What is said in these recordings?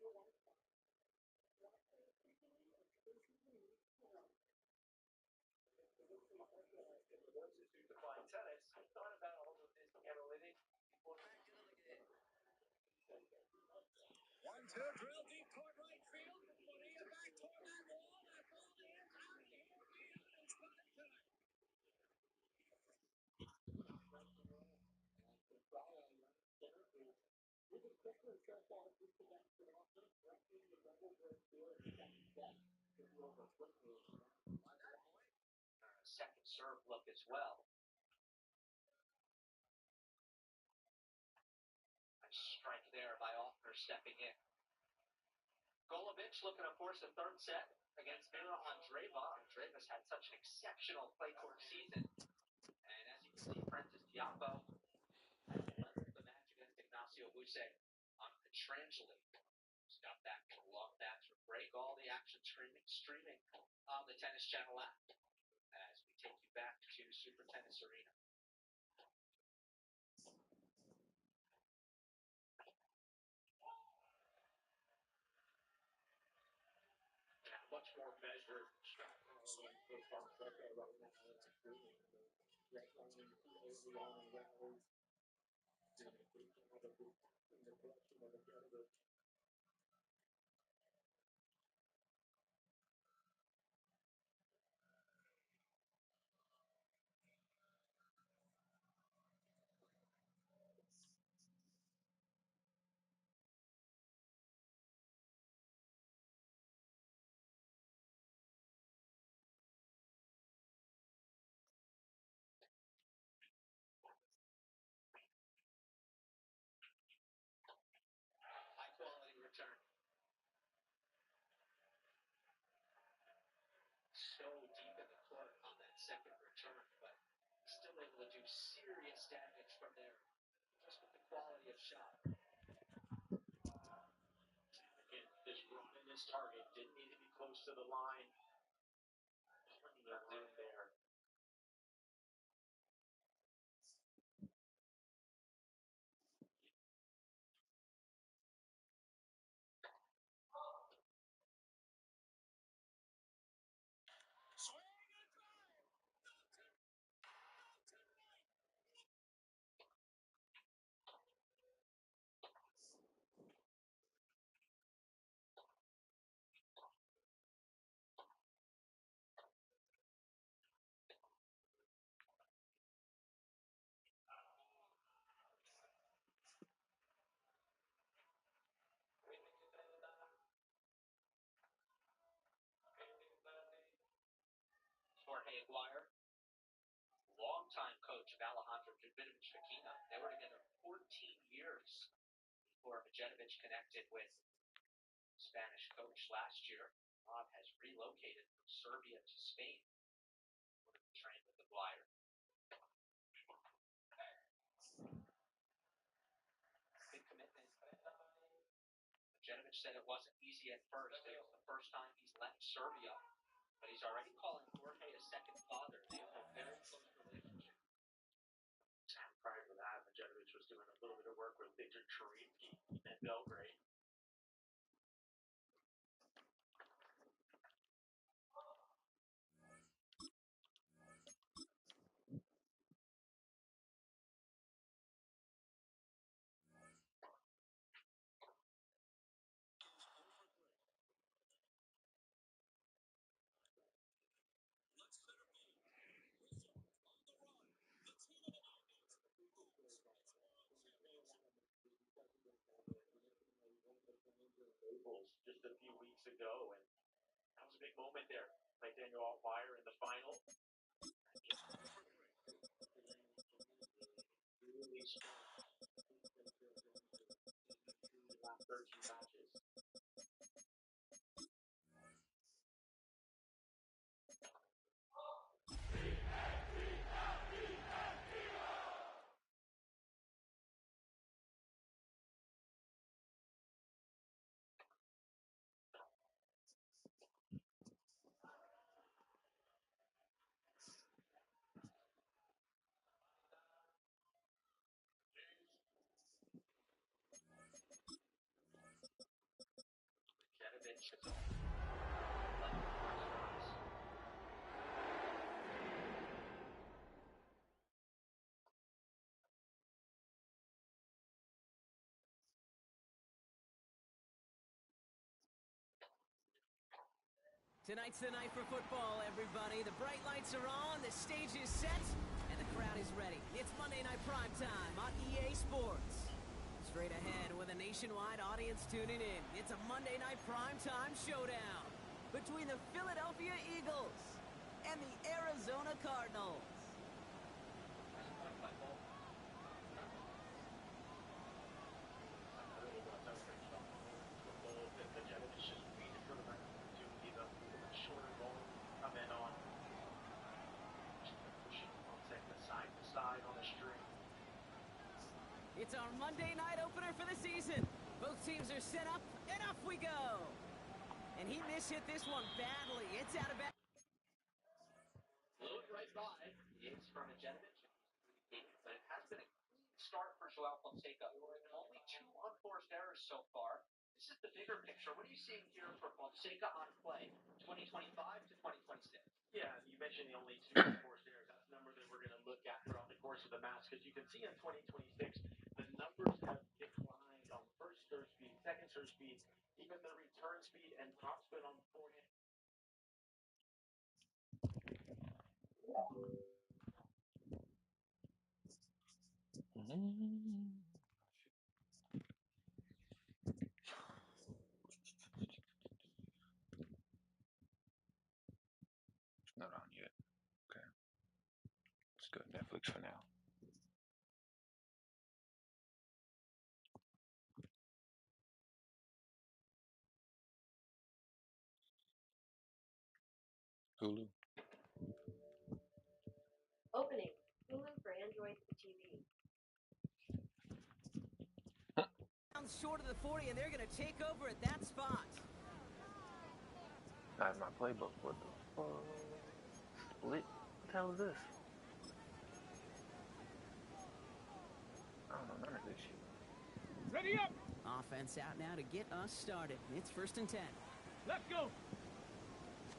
Define tennis. I thought about all of this analytics before. One, two, drill deep toward right field. Putting it back toward that wall. That ball is out of here. And it's Primetime. Second serve look as well. Nice strike there by Offner stepping in. Golovich looking to force a third set against Mira Andreeva. Andreeva's had such an exceptional clay court season. And as you can see, Francis Diapo has leveled the match against Ignacio Buse on Petrangeli. He's got that long backs for break. All the action streaming on the Tennis Channel app as we take you back to Super Tennis Arena. Much more measured. High quality return. So deep in the court on that second return, but still able to do serious damage from there, just with the quality of shot. Again, this run in this target didn't need to be close to the line. Plenty of room there. Swing and drive. To right. Jorge Aguirre, longtime coach of Alejandro Davidovich Fekina. They were together 14 years before Medjedovic connected with Spanish coach last year. Rob has relocated from Serbia to Spain to train with Aguirre. Big commitment. Medjedovic said it wasn't easy at first. It was the first time he's left Serbia, but he's already calling Jorge a second father. They have a very close relationship. Prior to that, Medjedovic was doing a little bit of work with Victor Chirinsky in Belgrade. Just a few weeks ago, and that was a big moment there by Daniel Altmaier in the final. Really strong. 13 matches. Tonight's the night for football, everybody. The bright lights are on, the stage is set, and the crowd is ready. It's Monday Night Primetime on EA Sports. Straight ahead with a nationwide audience tuning in, it's a Monday Night Primetime showdown between the Philadelphia Eagles and the Arizona Cardinals. It's our Monday night opener for the season. Both teams are set up, and off we go. And he mishit this one badly. It's out of bounds. Load right by. It's from a gentleman, but it has been a clean start for Joao Fonseca. Only 2 unforced errors so far. This is the bigger picture. What are you seeing here for Fonseca on play, 2025 to 2026? Yeah, you mentioned the only 2 unforced errors. That's the number that we're going to look at throughout the course of the match, because you can see in 2026, the numbers have declined on first serve speed, second serve speed, even the return speed and top spin on forehand. It's not on yet. Okay. Let's go Netflix for now. Hulu. Opening Hulu for Android TV. Short of the 40, and they're going to take over at that spot. I have my playbook. What the fuck? What the hell is this? I don't know none of this shit. Ready up. Offense out now to get us started. It's 1st and 10. Let's go.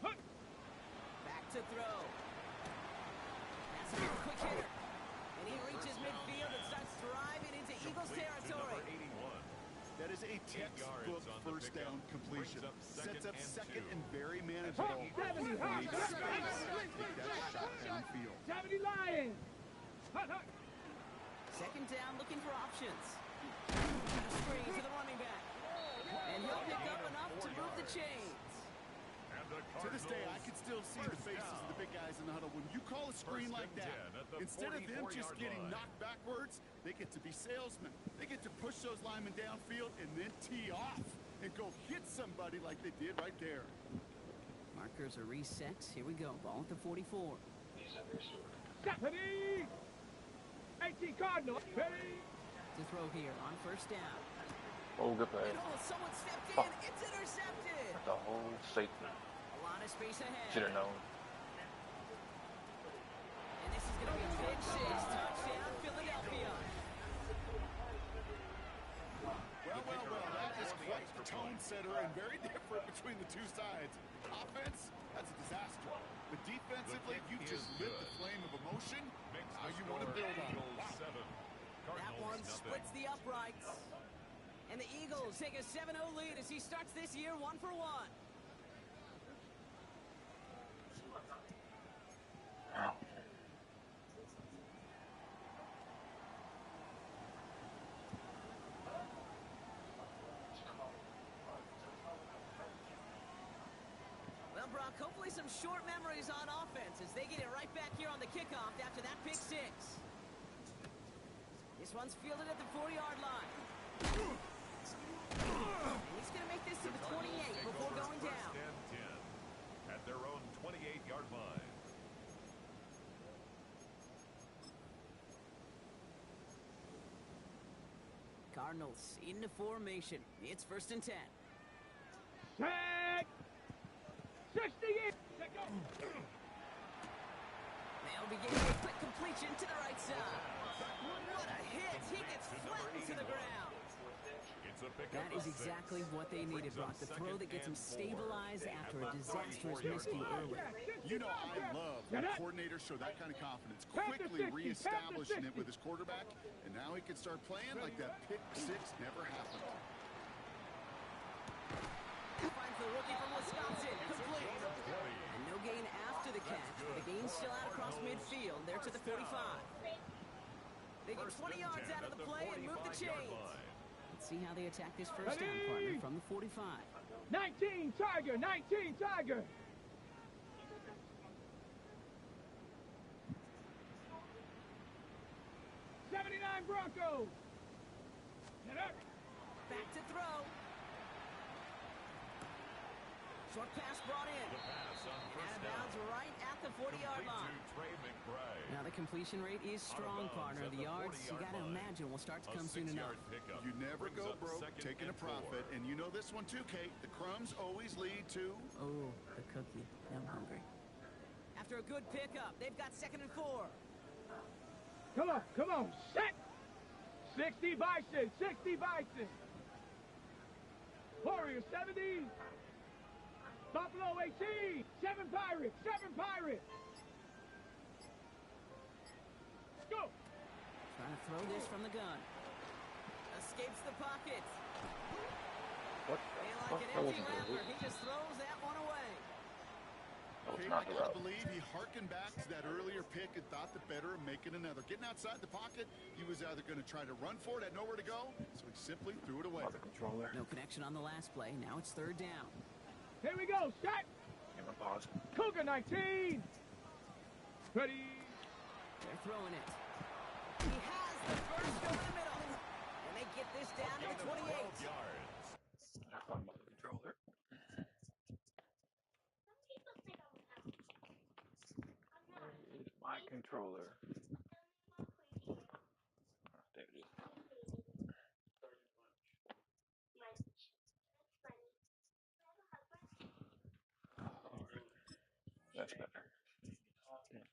Back to throw. That's a quick hitter. And he reaches midfield and starts driving into Eagles territory. That is a textbook first down completion. Sets up second and very manageable. Take that shot downfield. 70 Lions. Second down, looking for options. Screen to the running back. And he'll pick up enough to move the chains. To this day, I can still see the faces of the big guys in the huddle. When you call a screen like that, instead of them just getting knocked backwards, they get to be salesmen. They get to push those linemen downfield and then tee off and go hit somebody like they did right there. Markers are reset. Here we go. Ball at the 44. Stephanie! 18 Cardinal. Ready? To throw here on 1st down. Oh, good play. And someone stepped in. It's intercepted. The whole safety. A lot of space ahead. Should have known. And this is going to be a big 6. Touchdown, Philadelphia. Well, that is quite the tone setter and very different between the two sides. Offense, that's a disaster. But defensively, you just lit the flame of emotion. How you want to build on it. That one splits the uprights. And the Eagles take a 7-0 lead as he starts this year 1 for 1. Well, Brock, hopefully some short memories on offense as they get it right back here on the kickoff after that pick 6. This one's fielded at the 40-yard line. And he's going to make this to the 28 before going down. At their own 28-yard line. Cardinals into formation. It's 1st and 10. Set. 68. They'll begin with a quick completion to the right side. What a hit. He gets flattened to the ground. It's a pick That is exactly exactly what they needed, Brock. The throw that gets them stabilized after a disastrous miscue early. You know I love when coordinators show that kind of confidence, quickly reestablishing it with his quarterback, and now he can start playing like that pick six never happened. Finds the rookie from Wisconsin, complete. And no gain after the catch, but the gain's still out across midfield. They're to the 45. They get 20 yards out of the play and move the chains. Let's see how they attack this first down, partner, from the 45. 19 Tiger, 19 Tiger. Broncos. Back to throw. Short pass brought in. Out of bounds right at the 40-yard line. Now the completion rate is strong, partner. The yards, you got to imagine, will start to come soon enough. You never go broke taking a profit. And you know this one too, Kate. The crumbs always lead to... Oh, the cookie. Now I'm hungry. After a good pickup, they've got 2nd and 4. Come on, set! 60 Bison, 60 Bison. Warrior 70. Buffalo 18. 7 Pirates, 7 Pirates. Let's go. Trying to throw this from the gun. Escapes the pocket. What And the like fuck? an That empty wasn't the wrapper, route. he just throws that one away. That was Kate, not I the gotta route. believe he harkened back to that earlier pick and thought the better of making another. Getting outside the pocket, he was either going to try to run for it, had nowhere to go, so he simply threw it away. Mother controller. No connection on the last play. Now it's 3rd down. Here we go, set. Give him a pause. Cougar 19. Ready. They're throwing it. He has the first over the middle. And they get this down to the 28. Have fun, mother controller. Where is my controller? Oh, there it is. Alright. That's better. Okay.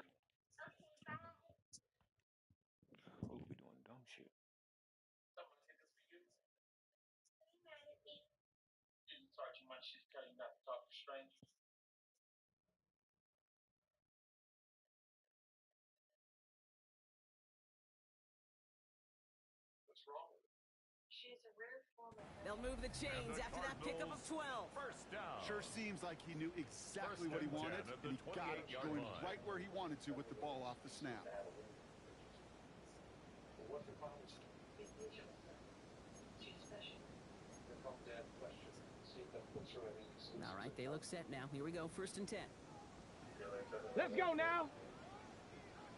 Oh, we doing dumb shit. She's telling you not to talk to strangers. What's wrong with her? She's a rare form of... They'll move the chains after that pickup of 12. First down. Sure seems like he knew exactly what he wanted, and he got it going right where he wanted to with the ball off the snap. What's the problem? She's special. They're called dad questions. See if that puts her in. All right, they look set now. Here we go, 1st and 10. Let's go now.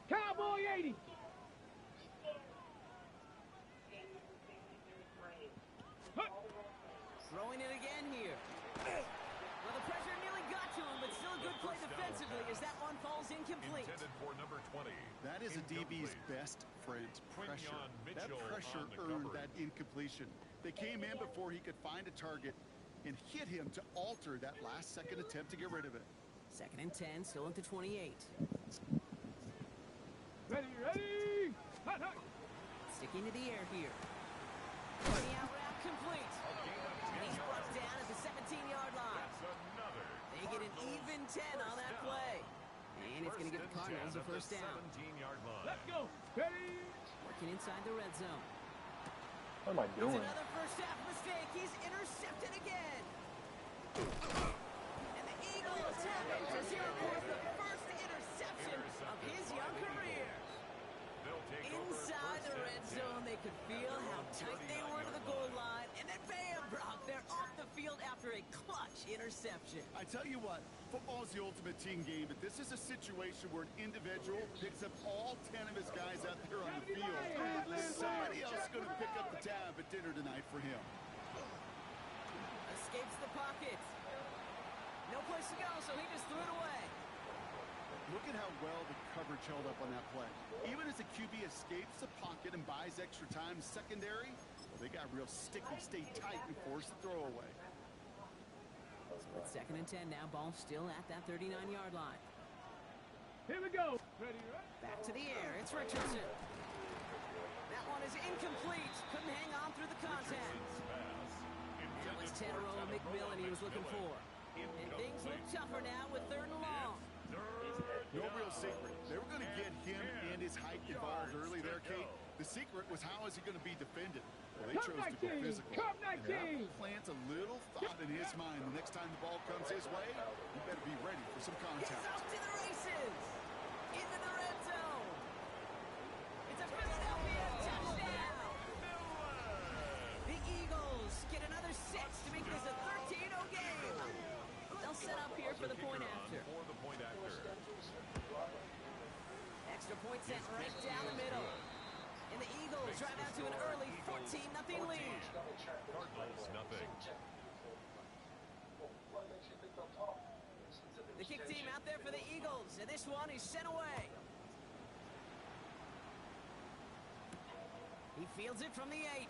Cowboy 80. Throwing it again here. Well, the pressure nearly got to him, but still a good play defensively as that one falls incomplete. Intended for number 20. That is a DB's best friend, pressure. That pressure earned that incompletion. They came in before he could find a target and hit him to alter that last-second attempt to get rid of it. 2nd and 10, still at the 28. Ready. Hot. Sticking to the air here. 20 out route complete. And he's brought down at the 17-yard line. They get an even 10 on that play. And it's going to give the Cardinals a first down. 17-yard line. Let's go. Ready. Working inside the red zone. What am I It's doing? another first half mistake. He's intercepted again. And the Eagles have it as he records the first interception of his young career. Inside the red zone, they could feel how tight they were to the goal line. And then bam, Brock, they're off the field after a clutch interception. I tell you what, football's the ultimate team game, but this is a situation where an individual picks up all 10 of his guys out there on the field. Somebody else is going to pick up the tab at dinner tonight for him. Escapes the pocket. No place to go, so he just threw it away. Look at how well the coverage held up on that play. Even as the QB escapes the pocket and buys extra time secondary, well, they got real sticky, stayed tight, and forced the throw away. Split 2nd and 10 now. Ball still at that 39-yard line. Here we go. Ready. Back to the air. It's Richardson. That one is incomplete. Couldn't hang on through the contact. Now That was Tedero McMillan he was looking for. And things look tougher now with 3rd and long. No real secret. They were going to get him and his height involved early there, Kate. The secret was how is he going to be defended? Well, they chose to go physical. And that plants a little thought in his mind. The next time the ball comes his way, he better be ready for some He's contact. off to the races. Into the red zone. It's a Philadelphia touchdown. The Eagles get another 6 to make this a 13-0 game. They'll set up here for the point after. Extra point sent right down the middle. And the Eagles drive out to an early 14-0 lead. Cardinals, nothing. The kick team out there for the Eagles, and this one is sent away. He fields it from the 8.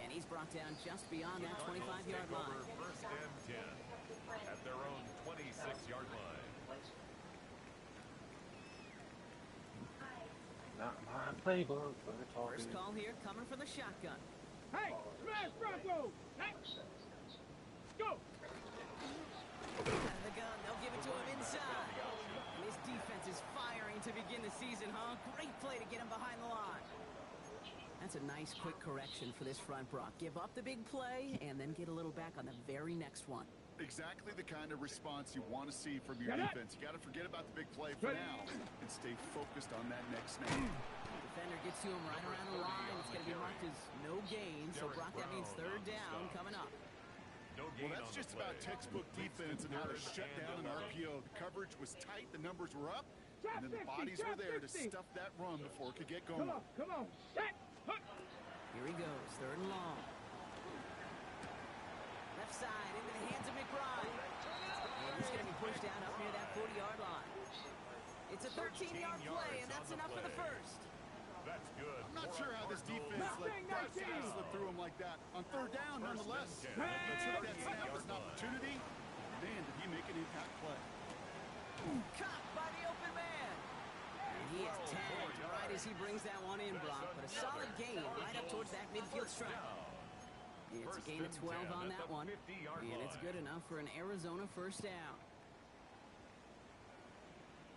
And he's brought down just beyond that 25-yard line. First and 10 at their own 26-yard line. Not my playbook, but it's all First good. call here coming from the shotgun. Hey, smash Bronco! Hey, go! Out of the gun, they'll give it to him inside. And his defense is firing to begin the season, huh? Great play to get him behind the line. That's a nice quick correction for this front, Brock. Give up the big play and then get a little back on the very next one. Exactly the kind of response you want to see from your defense. You got to forget about the big play for now and stay focused on that next snap. The defender gets to him right around the line. It's going to be marked as no gain, so Brock, that means 3rd down coming up. Well, that's just about textbook defense and how to shut down an RPO. The coverage was tight, the numbers were up, and then the bodies were there to stuff that run before it could get going. Come on, set! Here he goes, 3rd and long. Left side into the hands of McBride. And he's going to be pushed down up near that 40-yard line. It's a 13-yard play, and that's enough for the first. That's good. I'm not sure how this defense let Bryce slip through him like that. On 3rd down, nonetheless. He took that snap as an opportunity. Man, did he make an impact play. Caught by the open man. And he is tagged right as he brings that one in, Brock. But a solid gain right up towards that midfield stripe. It's a gain of 12 on that one. And it's good enough for an Arizona first down.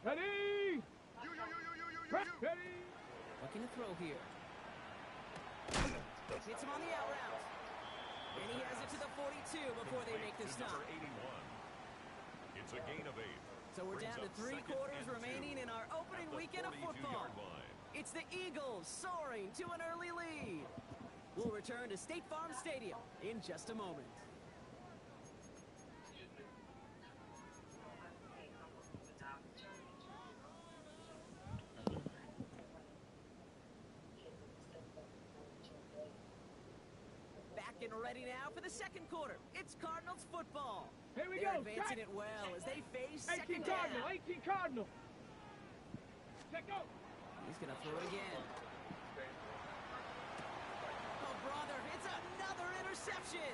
Ready! Ready! Looking to throw here. Hits him on the out route. And he has it to the 42 before they make the stop. Number 81. It's a gain of 8. So we're down to 3 quarters remaining in our opening weekend of football. It's the Eagles soaring to an early lead. We'll return to State Farm Stadium in just a moment. Back and ready now for the second quarter. It's Cardinals football. Here we They're go. advancing it well as they face 18 second Cardinal, down. 18 Cardinal. Check out. He's going to throw it again. Oh, brother, it's another interception.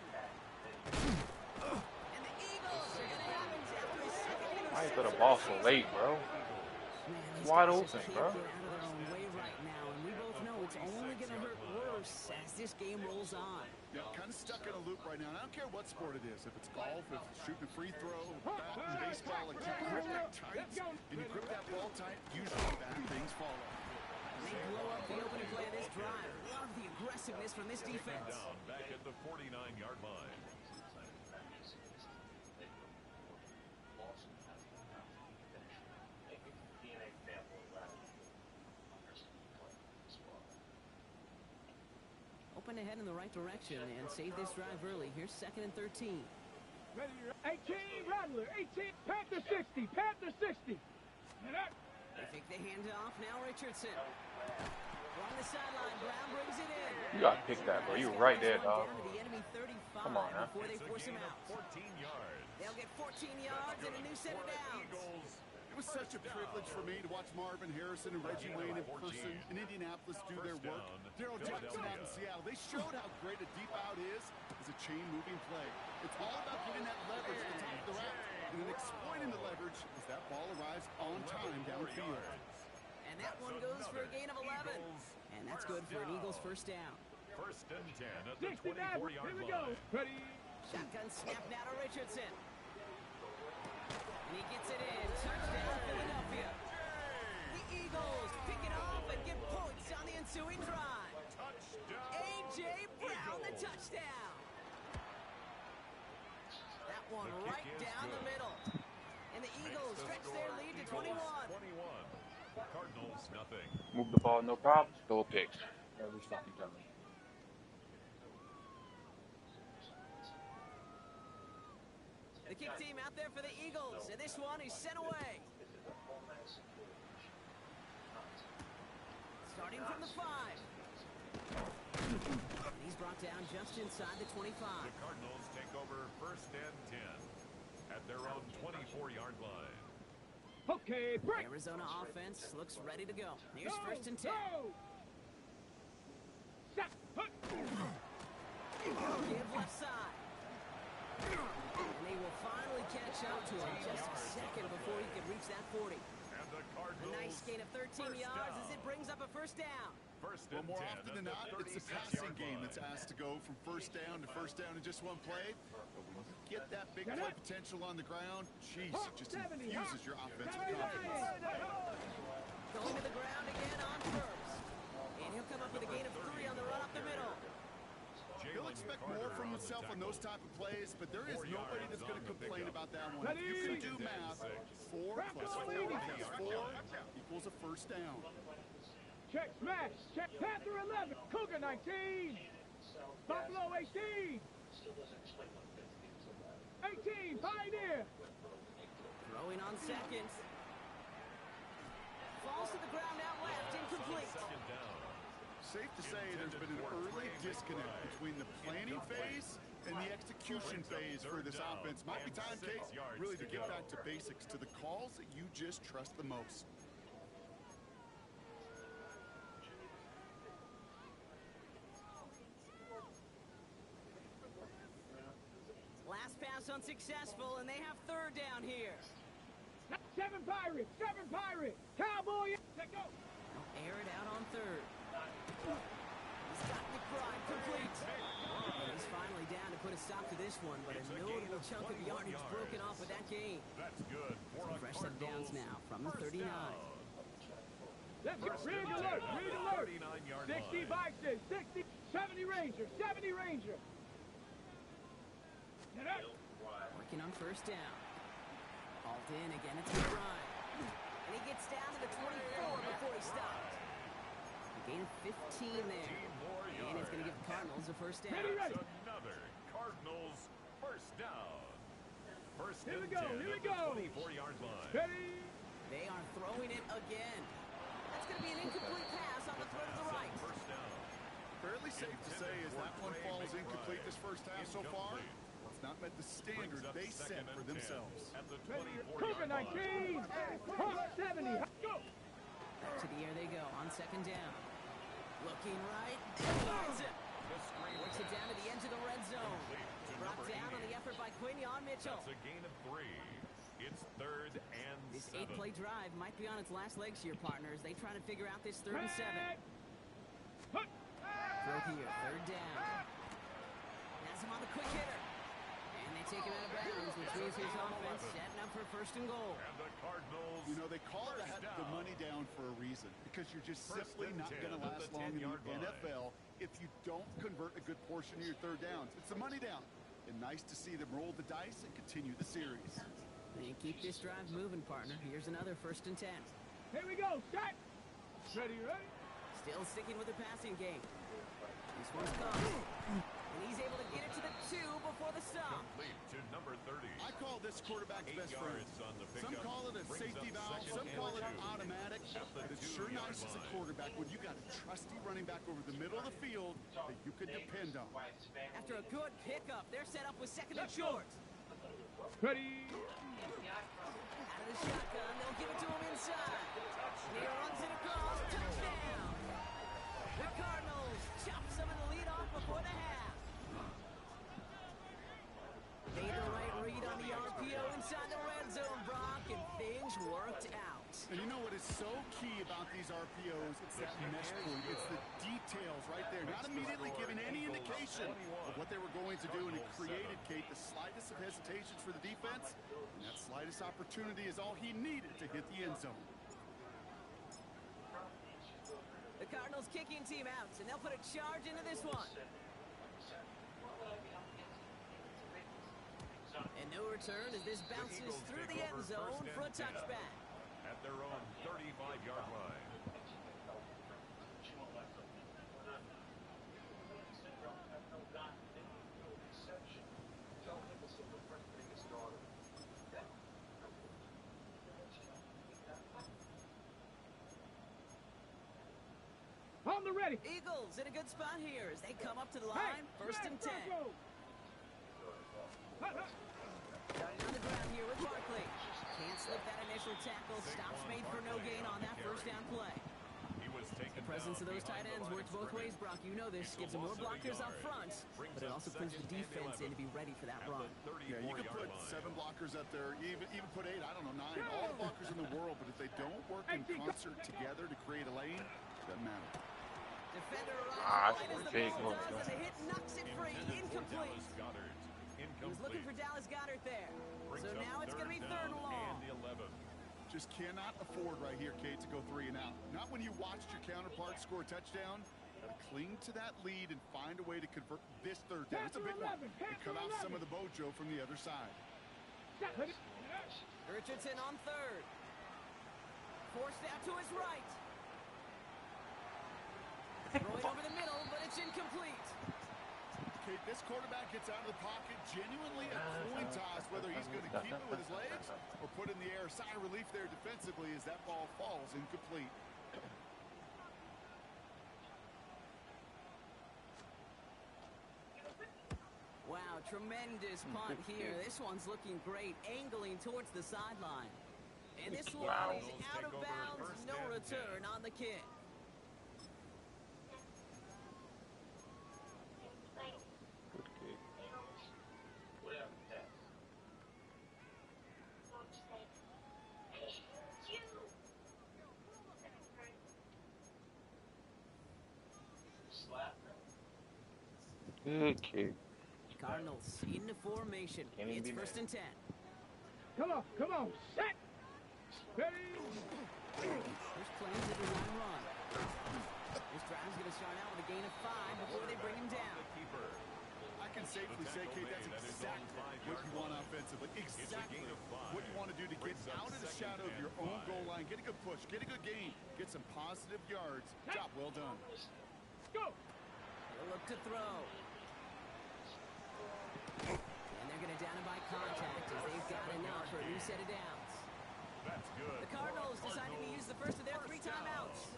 And the Eagles are going to have it after his second interception. Why you throw the ball so late, bro? Man, these Wide guys open, just bro. can't get out of their own way right now, and we both know it's only going to hurt worse as this game rolls on. Yeah, kind of stuck in a loop right now. I don't care what sport it is. If it's golf, if it's shooting a free throw, bat, and baseball, like you grip that tight, and you grip that ball tight, usually bad things follow. They blow up the opening play of this drive. Love the aggressiveness from this defense. Down back at the 49-yard line. Open ahead in the right direction and save this drive early. Here's 2nd and 13. Ready, 18 Rattler, 18 Panther 60, Panther 60. They think they hand it off. Now Richardson. Along the sideline, Brown brings it in. You gotta pick that, bro. You were right there, dog. Down to the enemy 35 Come on, now. before they It's a force him gain of out. 14 yards. They'll get 14 yards and a new set of downs. It was such a privilege for me to watch Marvin Harrison and Reggie Wayne in person in Indianapolis do their work. Daryl Jackson out in Seattle, they showed how great a deep out is as a chain-moving play. It's all about getting that leverage at the top of the route and then exploiting the leverage as that ball arrives on time downfield. And that one goes for a gain of 11. And that's good for an Eagles first down. First and 10 at the 24-yard line. Ready. Shotgun snap now to Richardson. And he gets it in. Touchdown, Philadelphia. The Eagles pick it off and get points on the ensuing drive. Touchdown. A.J. Brown, the touchdown. That one The kick right is down the good. middle. And the Eagles Makes the stretch score their lead to Eagles 21. 21. Cardinals nothing. Move the ball, no problem. Throw a pick. Every fucking time. The kick team out there for the Eagles, and this one is sent away. Starting from the 5. And he's brought down just inside the 25. The Cardinals take over first and 10 at their own 24-yard line. Okay, break. Arizona offense looks ready to go. Here's first and 10. Stop. Give left side. And they will finally catch up to him just a second before he can reach that 40. And the A Cardinals nice gain of 13 yards as it brings up a first down. First Well, and more 10 often at than the not, it's the 36-yard passing game line. that's asked to go from first down in just one play. But when you get that big play potential on the ground, jeez, it just infuses your offensive confidence. Going to the ground again on first. And he'll come up with a gain of 3 on the run up the middle. He'll expect more from himself on those type of plays, but there is nobody that's going to complain about that one. If you can do math, 4 plus 4 equals 4 equals a first down. Check smash. Check Panther 11. Cougar 19. Buffalo 18. 18. Pioneer. Throwing on seconds. Falls to the ground out left. Incomplete. Second down. Safe to say there's been an early disconnect between the planning phase and the execution phase for this offense. Might be time, Kate, really to get back to basics, to the calls that you just trust the most. Last pass unsuccessful, and they have third down here. 7 Pirates. 7 Pirates. Cowboy. Let's go. They'll air it out on third. He's got McBride complete. And he's finally down to put a stop to this one, but a notable chunk of yardage broken off with that gain. That's good for a Fresh set downs Cardinals now from the first 39. down. Let's go. Read alert. Read alert. 39-yard 60 line. Bison. 60. 70 Ranger. 70 Ranger. Get up. Working on first down. Hauled in again, it's McBride. And he gets down to the 24 before he stops. A gain of 15 there. 15 more And it's going to give the Cardinals a first down. That's another Cardinals first down. First Here we and go, 10 here we at the go. 24-yard line. Ready. They are throwing it again. That's going to be an incomplete pass on the throw to the right. First down. Fairly safe to say as that one falls incomplete this first half so far, it's not met the standard they set for themselves. At the Cougar 24-yard line. 19. Hawk 70. Go. Back to the air they go on second down. Looking right. And he hits it. The screen Works it down to the edge of the red zone. complete to Brought number down on the 80. effort by Quinion Mitchell. That's a gain of 3. It's third and This 7. 8-play drive might be on its last legs here, partners. They try to figure out this third and 7. Throw here, third down. Has him on the quick hitter. And they take him out of bounds, which means his offense setting up for first and goal. And the Cardinals You know, they call first that the down. money down for a reason, because you're just First simply and not 10 going to at last the long in the 10-yard line. NFL if you don't convert a good portion of your third downs. It's the money down. And nice to see them roll the dice and continue the series. And keep this drive moving, partner. Here's another first and 10. Here we go. Start. Ready, ready. Still sticking with the passing game. This one's caught. And he's able to get it to the 2 before the stop. Complete to number 30. I call this quarterback's 8 best friend. yards on the Some pickup. call it a Brings safety up valve, second some and call it 2. automatic, At the but it's sure 2-yard nice as a line. quarterback when you got a trusty running back over the middle of the field that you can depend on. After a good pickup, they're set up with second and short. Ready. Out of the shotgun, they'll give it to him inside. And he runs it across. Touchdown. The Cardinals chop some of the lead off before the half. Made the right read on the RPO inside the red zone, Brock, and things worked out. And you know what is so key about these RPOs? It's that mesh point. It's the details right there. Not immediately giving any indication of what they were going to do, and it created, Kate, the slightest of hesitations for the defense. And that slightest opportunity is all he needed to hit the end zone. The Cardinals kicking team out, and they'll put a charge into this one. And no return as this bounces through the end zone for a touchback. At their own 35-yard line. On the ready. Eagles in a good spot here as they come up to the line. First and 10. Starting on the ground here with Barkley. Can't slip that initial tackle. Stops made for no gain on that first down play. The presence of those tight ends works both ways, Brock. You know this. Gives them more blockers up front, but it also brings the defense in to be ready for that run. Yeah, you can put 7 blockers up there, even put 8, I don't know, 9, all the blockers in the world, but if they don't work in concert together to create a lane, it doesn't matter. Defender Ah, arrives right as the big ball one. does, and the hit knocks it free. Incomplete. He was looking for Dallas Goedert there. So now it's going to be 3rd and long. Just cannot afford right here, Kate, to go 3 and out. Not when you watched your counterpart score a touchdown. Got to cling to that lead and find a way to convert this 3rd down. It's a big one. And cut off some of the mojo from the other side. Richardson on 3rd. Forced out to his right. Throwing over the middle, but it's incomplete. Kate, this quarterback gets out of the pocket, genuinely a coin toss, whether he's going to keep it with his legs or put it in the air. Sigh of relief there defensively as that ball falls incomplete. Wow, tremendous punt here. This one's looking great, angling towards the sideline. And this one is out of bounds, no return on the kick. Good kick. Cardinals into formation. It's 1st and 10. Come on, set. Ready. First plans a design run. This drive's going to start out with a gain of 5 before they bring him down. I can safely say, Kate, that's exactly what you want offensively. Exactly what you want to do to get out of the shadow of your own goal line. Get a good push, get a good gain, get some positive yards. Job well done. Go. They'll look to throw. And they're going to down him by contact as they've got enough for a new set of downs. That's good. The Cardinals deciding to use the first of their 3 timeouts.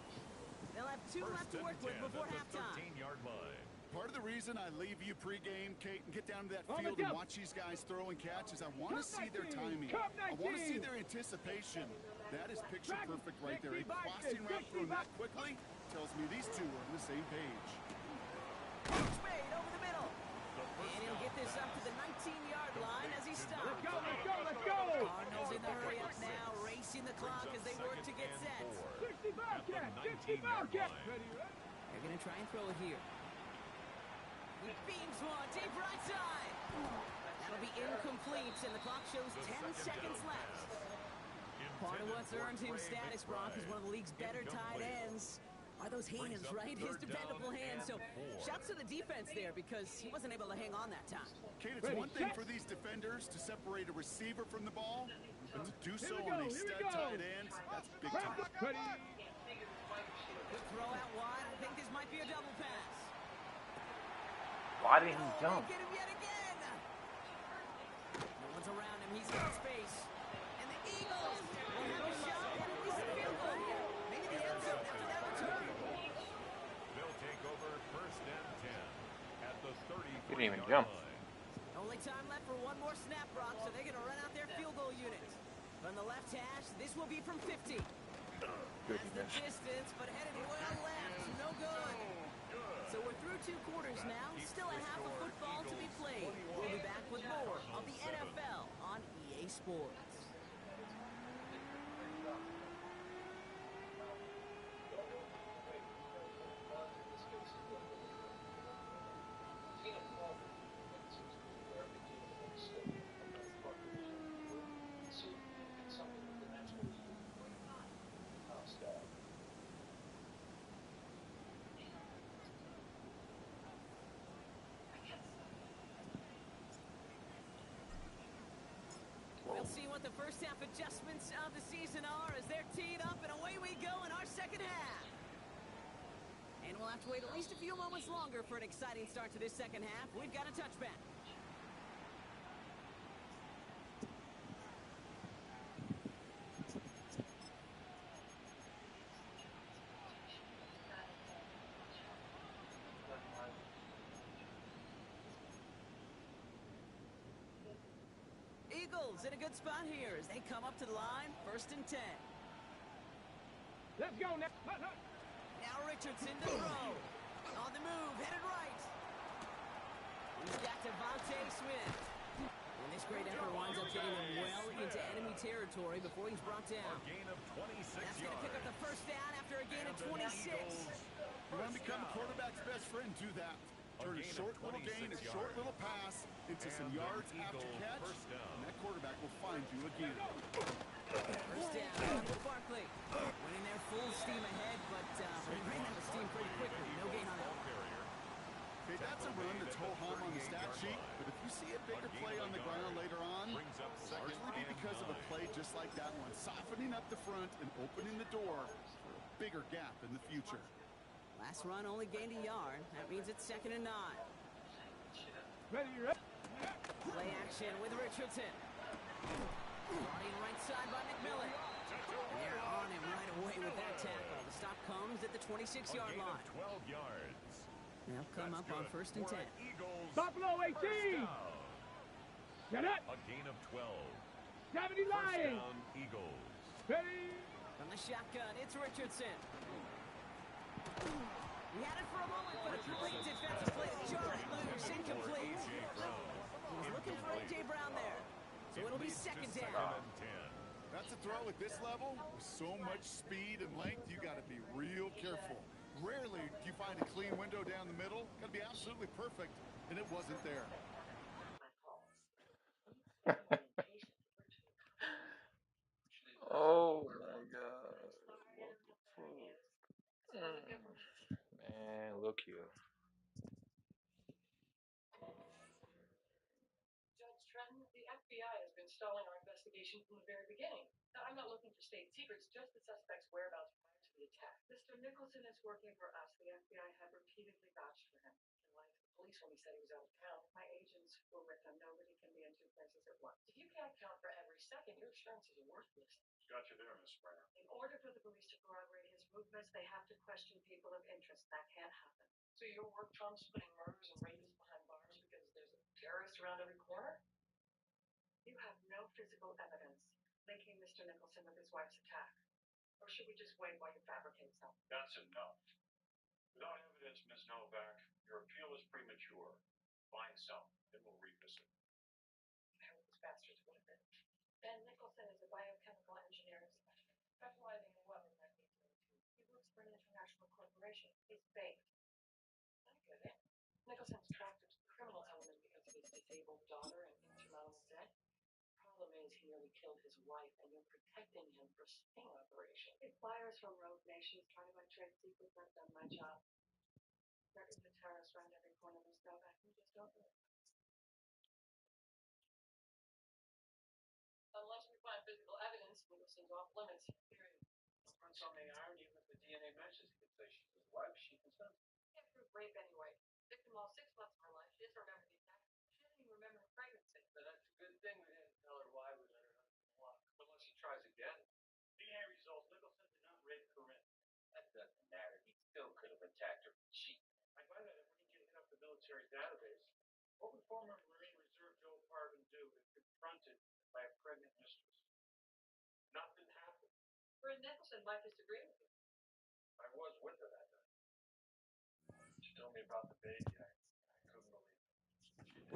They'll have 2 left to work with before halftime. 13-yard line. Part of the reason I leave you pregame, Kate, and get down to that field and watch these guys throw and catch is I want to see their timing. I want to see their anticipation. That is picture perfect right there. A crossing route thrown that quickly tells me these two are on the same page. It's made over the middle. And he'll get this up to the 19-yard line as he stops. Let's go. Cardinals in the hurry up now, racing the clock as they work to get set. 60 Bobcat. They're going to try and throw it here. He beams one deep right side. That'll be incomplete, and the clock shows 10 seconds left. Part of what's earned him status, Brock, is one of the league's better tight ends. Are those hands, right? His dependable hands. So shouts to the defense there because he wasn't able to hang on that time. Kate, it's one thing for these defenders to separate a receiver from the ball, but to do so on a stud tight end, that's big time. Good throw out wide. I think this might be a double pass. Why didn't he jump? Get him yet again. No one's around him. He's got space. And the Eagles will have a shot at at least a field goal here. Maybe the end zone after that return. They'll take over 1st and 10 at the 34-yard Didn't even jump. line. Only time left for one more snap, Brock, so they're going to run out their field goal unit. From the left hash, this will be from 50. That's the distance, but headed well left. No good. So we're through 2 quarters now. Still a half of football to be played. We'll be back with more of the NFL on EA Sports. playoff adjustments of the season are as they're teed up, and away we go in our second half. And we'll have to wait at least a few moments longer for an exciting start to this second half. We've got a touchback. Eagles in a good spot here as they come up to the line, 1st and 10. Let's go now. Now Richardson to throw. On the move, headed right. He's got Devontae Smith. And this great effort winds up getting him well into enemy territory before he's brought down. A gain of 26 That's going to pick up the first down after a gain of 26. You want to become a quarterback's best friend, do that. Turn a short little gain, a short little pass into some yards after catch, and that quarterback will find you again. First down with Barkley. Winning their full steam ahead, but he ran out of steam pretty quickly. No gain on that one. Okay, that's a run that's ho-hum on the stat sheet, but if you see a bigger play on the ground later on, it'll largely be because of a play just like that one, softening up the front and opening the door for a bigger gap in the future. Last run only gained a yard. That means it's 2nd and 9. Ready. Play action with Richardson. Starting right side by McMillan. They're on him right away with that tackle. The stop comes at the 26-yard line. 12 yards. They'll come up on 1st and 10. Buffalo 18. Get it. A gain of 12. 70 Lions. Down, Eagles. Ready. From the shotgun, it's Richardson. He had it for a moment, but a great defensive play. Charlie loose, incomplete. He's looking for A.J. Brown there. So it'll be 2nd down. That's a throw at this level. With so much speed and length, you got to be real careful. Rarely do you find a clean window down the middle. Got to be absolutely perfect, and it wasn't there. Oh my God. Man, look here. Judge Trenton, the FBI has been stalling our investigation from the very beginning. Now, I'm not looking for state secrets, just the suspect's whereabouts prior to the attack. Mr. Nicholson is working for us. The FBI had repeatedly vouched for him. He lied to the police when he said he was out of town. My agents were with him. Nobody can be in two places at once. If you can't count for every second, your assurances are worthless. Got you there, Miss Brown. In order for the police to corroborate his movements, they have to question people of interest. That can't happen. So your work trumps putting murders and rapists behind bars because there's a terrorist around every corner? You have no physical evidence linking Mr. Nicholson with his wife's attack. Or should we just wait while you fabricate something? That's enough. Without evidence, Miss Novak, your appeal is premature. Find some, then we'll revisit. I hope these bastards would have been. Ben Nicholson is a biochemical engineering specialist, specializing in what we might need to do. He works for an international corporation. He's baked. Not good, eh? Nicholson's attracted to the criminal element because of his disabled daughter and insurmountable debt. Problem is, he nearly killed his wife, and you're protecting him for a sting operation. Big flyers from rogue nations trying to buy trade secrets. I've done my job. There is a terrorist around every corner, Miss Novak. We just don't know it. Unless we find physical evidence, Nicholson's off limits. Period. On some of the irony with the DNA matches, he could say she was his wife, she consents. Can't prove rape anyway. Victim lost 6 months of her life. She doesn't remember the attack. She doesn't even remember her pregnancy. So that's a good thing we didn't tell her why we let her husband walk. Unless he tries again. DNA results, Nicholson did not rape Corinne. That doesn't matter. He still could have attacked her for cheating. I find that if we can hit up the military database, what would former Marine Reserve Joe Parvin do if confronted by a pregnant mistress? Nothing happened. Corinne Nicholson might disagree with you. I was with her that night. She told me about the baby. I couldn't believe it. She did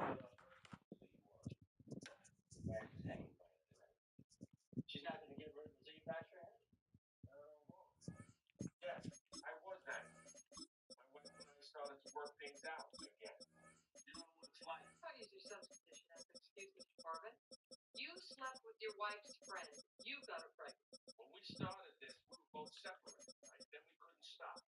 She's not going to give her the back to her? Yes, I was that. My wife and I started to work things out again. You don't know what it's like. Don't use your son's position as an excuse, Mr. Parvin. You slept with your wife's friend. You got her pregnant. When we started this, we were both separated, right? Then we couldn't stop.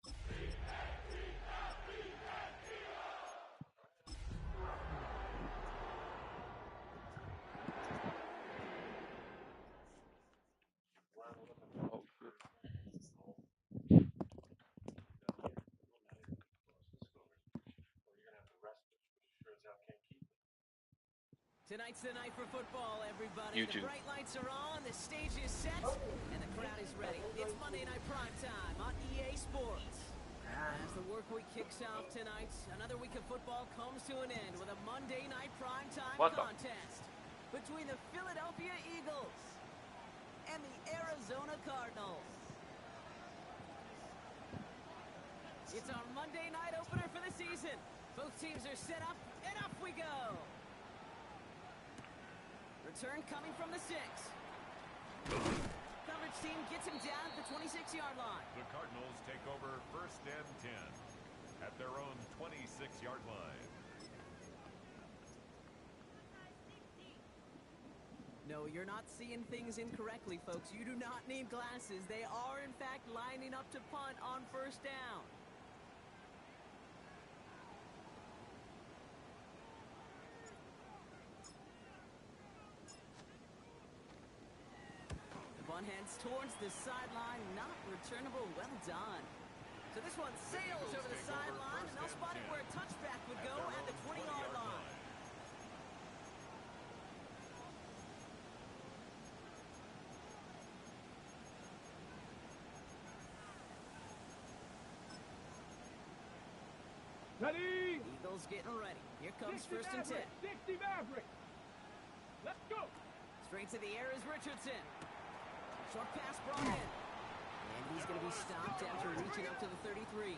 Tonight's the night for football, everybody. YouTube. The bright lights are on, the stage is set, and the crowd is ready. It's Monday Night Primetime on EA Sports. As the work week kicks off tonight, another week of football comes to an end with a Monday Night Primetime contest between the Philadelphia Eagles and the Arizona Cardinals. It's our Monday night opener for the season. Both teams are set up, and up we go. Return coming from the 6. Coverage team gets him down at the 26-yard line. The Cardinals take over 1st and 10 at their own 26-yard line. No, you're not seeing things incorrectly, folks. You do not need glasses. They are, in fact, lining up to punt on 1st down. One heads towards the sideline, not returnable. Well done. So this one sails over the sideline, and they'll spot it where a touchback would go at the 20-yard line. Ready? Eagles getting ready. Here comes 1st and 10. 60 Maverick. Let's go. Straight to the air is Richardson. Short pass brought in. And he's going to be stopped after reaching up to the 33.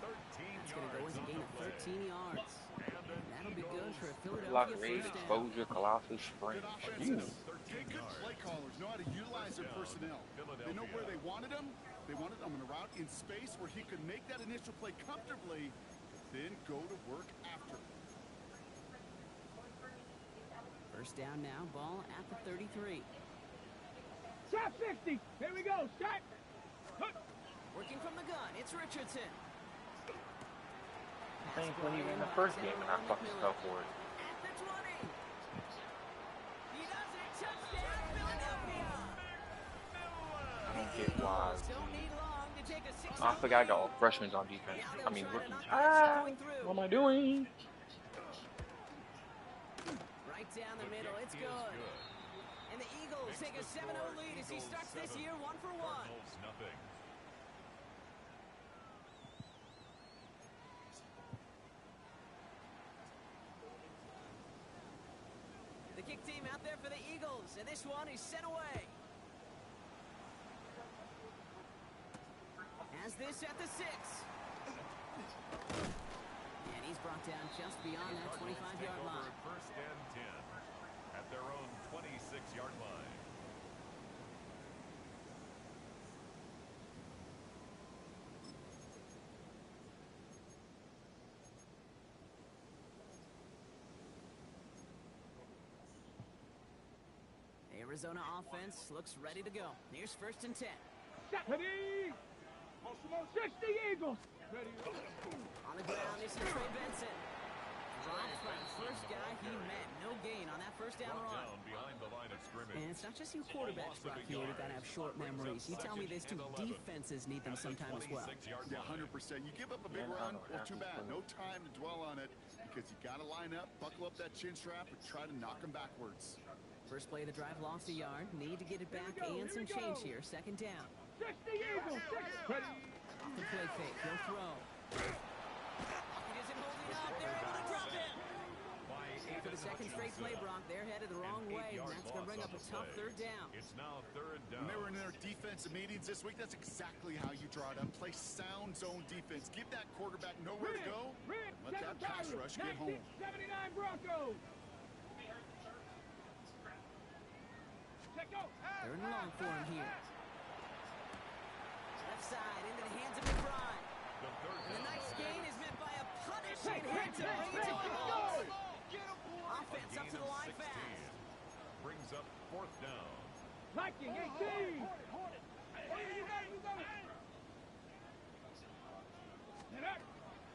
That's going to go as a gain of 13 yards. And that'll be good for a Philadelphia first down. Exposure, Colossus, Spring. Good play callers know how to utilize their personnel. They know where they wanted him. They wanted him in a route in space where he could make that initial play comfortably, then go to work after. First down now, ball at the 33. Shot 60. Here we go. Shot. Working from the gun, it's Richardson. I think when he was in the first game and I fucking fell for it. At the 20. He does it. Touchdown, Philadelphia. I don't get why. Don't need long to take a 6. I forgot I got all freshmen on defense. I mean, rookies. What am I doing? Right down the middle, it's good. And the Eagles take a 7-0 lead as he starts this year 1 for 1. Nothing. The kick team out there for the Eagles, and this one is sent away. Has this at the 6. And he's brought down just beyond that 25-yard line. 1st and 10 at their own 26-yard line. Arizona offense looks ready to go. Here's 1st and 10. Ready? 60 Eagles. Ready? On the ground, this is Trey Benson. Drops by the first guy he met. No gain on that 1st down run. Down behind the line of scrimmage. And it's not just you quarterbacks, Brock, here who gotta have short memories. You tell me this too. Defenses need them sometime as well. Yeah, 100%. You give up a big run, well, too bad. No time to dwell on it because you got to line up, buckle up that chin strap, and try to knock them backwards. First play of the drive lost a yard. Need to get it back and some change here. 2nd down. 60 Eagles. Ready? Off the play fake. He'll throw. He isn't holding up. They're able to drop it. For the 2nd straight play, Brock, they're headed the wrong way, and that's going to bring up a tough 3rd down. It's now 3rd down. When they were in their defensive meetings this week, that's exactly how you draw it up. Play sound zone defense. Give that quarterback nowhere to go. Let that pass rush get home. 79 Broncos. 3rd and long for him here. Left side into the hands of McBride. And the nice gain is met by a punishing hit to bring it to a halt. Offense up to the line fast. Brings up 4th down. Viking 18.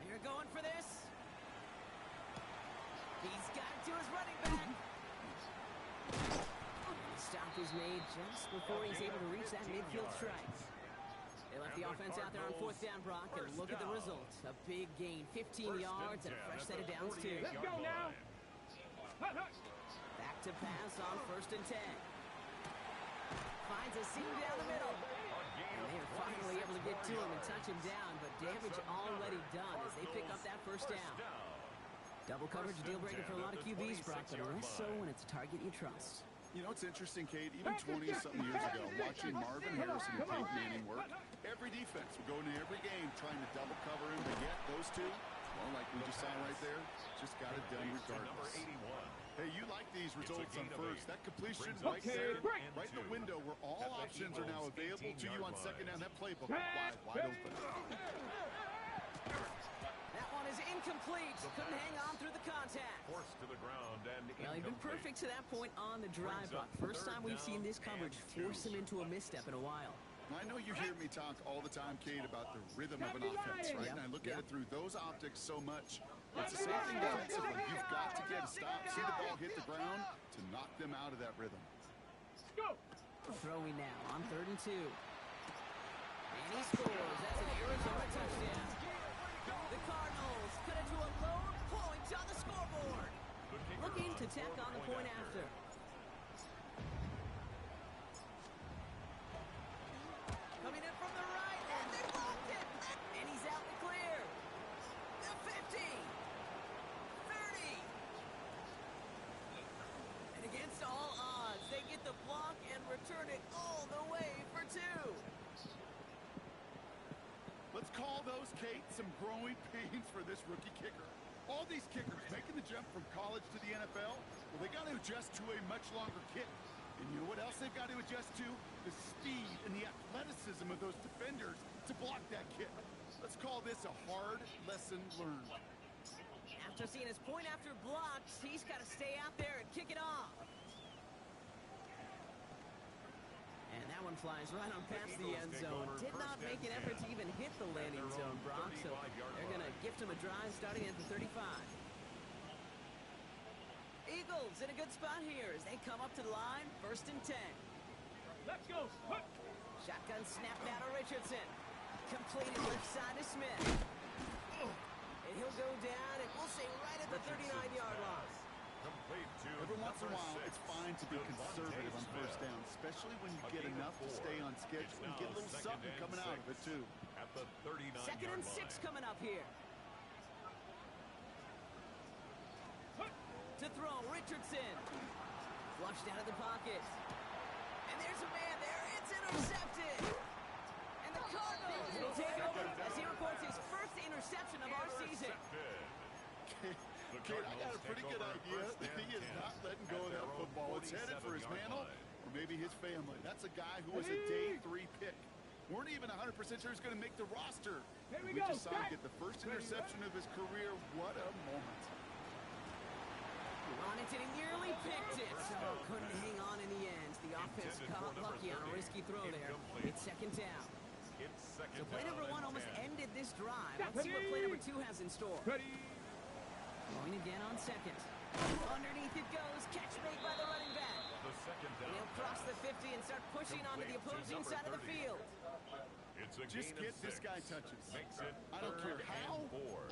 They're going for this. He's got it to his running back. The stop is made just before he's able to reach that midfield strike. They left the offense out there on 4th down, Brock, and look at the results. A big gain, 15 yards, and a fresh set of downs, too. Let's go now. Back to pass on 1st and 10. Finds a seam down the middle. And they are finally able to get to him and touch him down, but damage already done as they pick up that 1st down. Double coverage, deal breaker for a lot of QBs, Brock, but less so when it's a target you trust. You know, it's interesting, Kate, even 20-something years ago, watching Marvin Harrison and Peyton Manning work, every defense would go into every game trying to double cover him, but yet those two, well, like we just saw right there, just got it done regardless. Hey, you like these results on 1st. That completion right there, right in the window where all options are now available to you on 2nd down. That playbook wide open. That one is incomplete. Couldn't hang on through the contact. Forced to the ground and well, he's been perfect to that point on the drive, Buck. First time we've seen this coverage force him into a misstep in a while. I know you hear me talk all the time, Kate, about the rhythm of an offense, right? Yep. And I look at it through those optics so much. It's the same thing defensively. You've got to get a stop, see the ball hit the ground to knock them out of that rhythm. Go. Throwing now on 3rd and 2. And he scores. That's an Arizona touchdown. The Cardinals cut it to a lone point on the scoreboard. Looking to tack on the point after. Coming in from the right, and they blocked it. And he's out in the clear. The 50. 30. And against all odds, they get the block and return it all the way for 2. Let's call those, Kate, some growing pains for this rookie kicker. All these kickers making the jump from college to the NFL, well, they got to adjust to a much longer kick. And you know what else they've got to adjust to? The speed and the athleticism of those defenders to block that kick. Let's call this a hard lesson learned. After seeing his point after blocks, he's got to stay out there and kick it off. And that one flies right on past the end zone. Did not make an effort to even hit the landing zone, Brock, so they're going to gift him a drive starting at the 35. Eagles in a good spot here as they come up to the line, 1st and 10. Let's go. Shotgun snap now to Richardson. Completed left side to Smith. And he'll go down, and we'll say right at the 39-yard line. Every once in a while, it's fine to be conservative on 1st down, especially when you get enough to stay on schedule and get a little something coming out of it, too. At the 39-yard 2nd and 6 coming up here. To throw, Richardson. Flushed out of the pocket. And there's a man there. It's intercepted. And the Cardinals will take over as he records his first interception of our season. Kate, I got a pretty good idea that he is not letting go of that football. It's headed for his mantle or maybe his family. That's a guy who was a day 3 pick. Weren't even 100% sure he's going to make the roster. We just saw him get the first interception of his career. What a moment. Wanted it, he nearly picked it. So couldn't hang on in the end. The offense got lucky on a risky throw there. It's 2nd down. So play number 1 almost ended this drive. Let's see what play number 2 has in store. Going again on 2nd. Underneath it goes. Catch made by the running back. And he'll cross the 50 and start pushing onto the opposing side of the field. Just get this guy touches. I don't care how.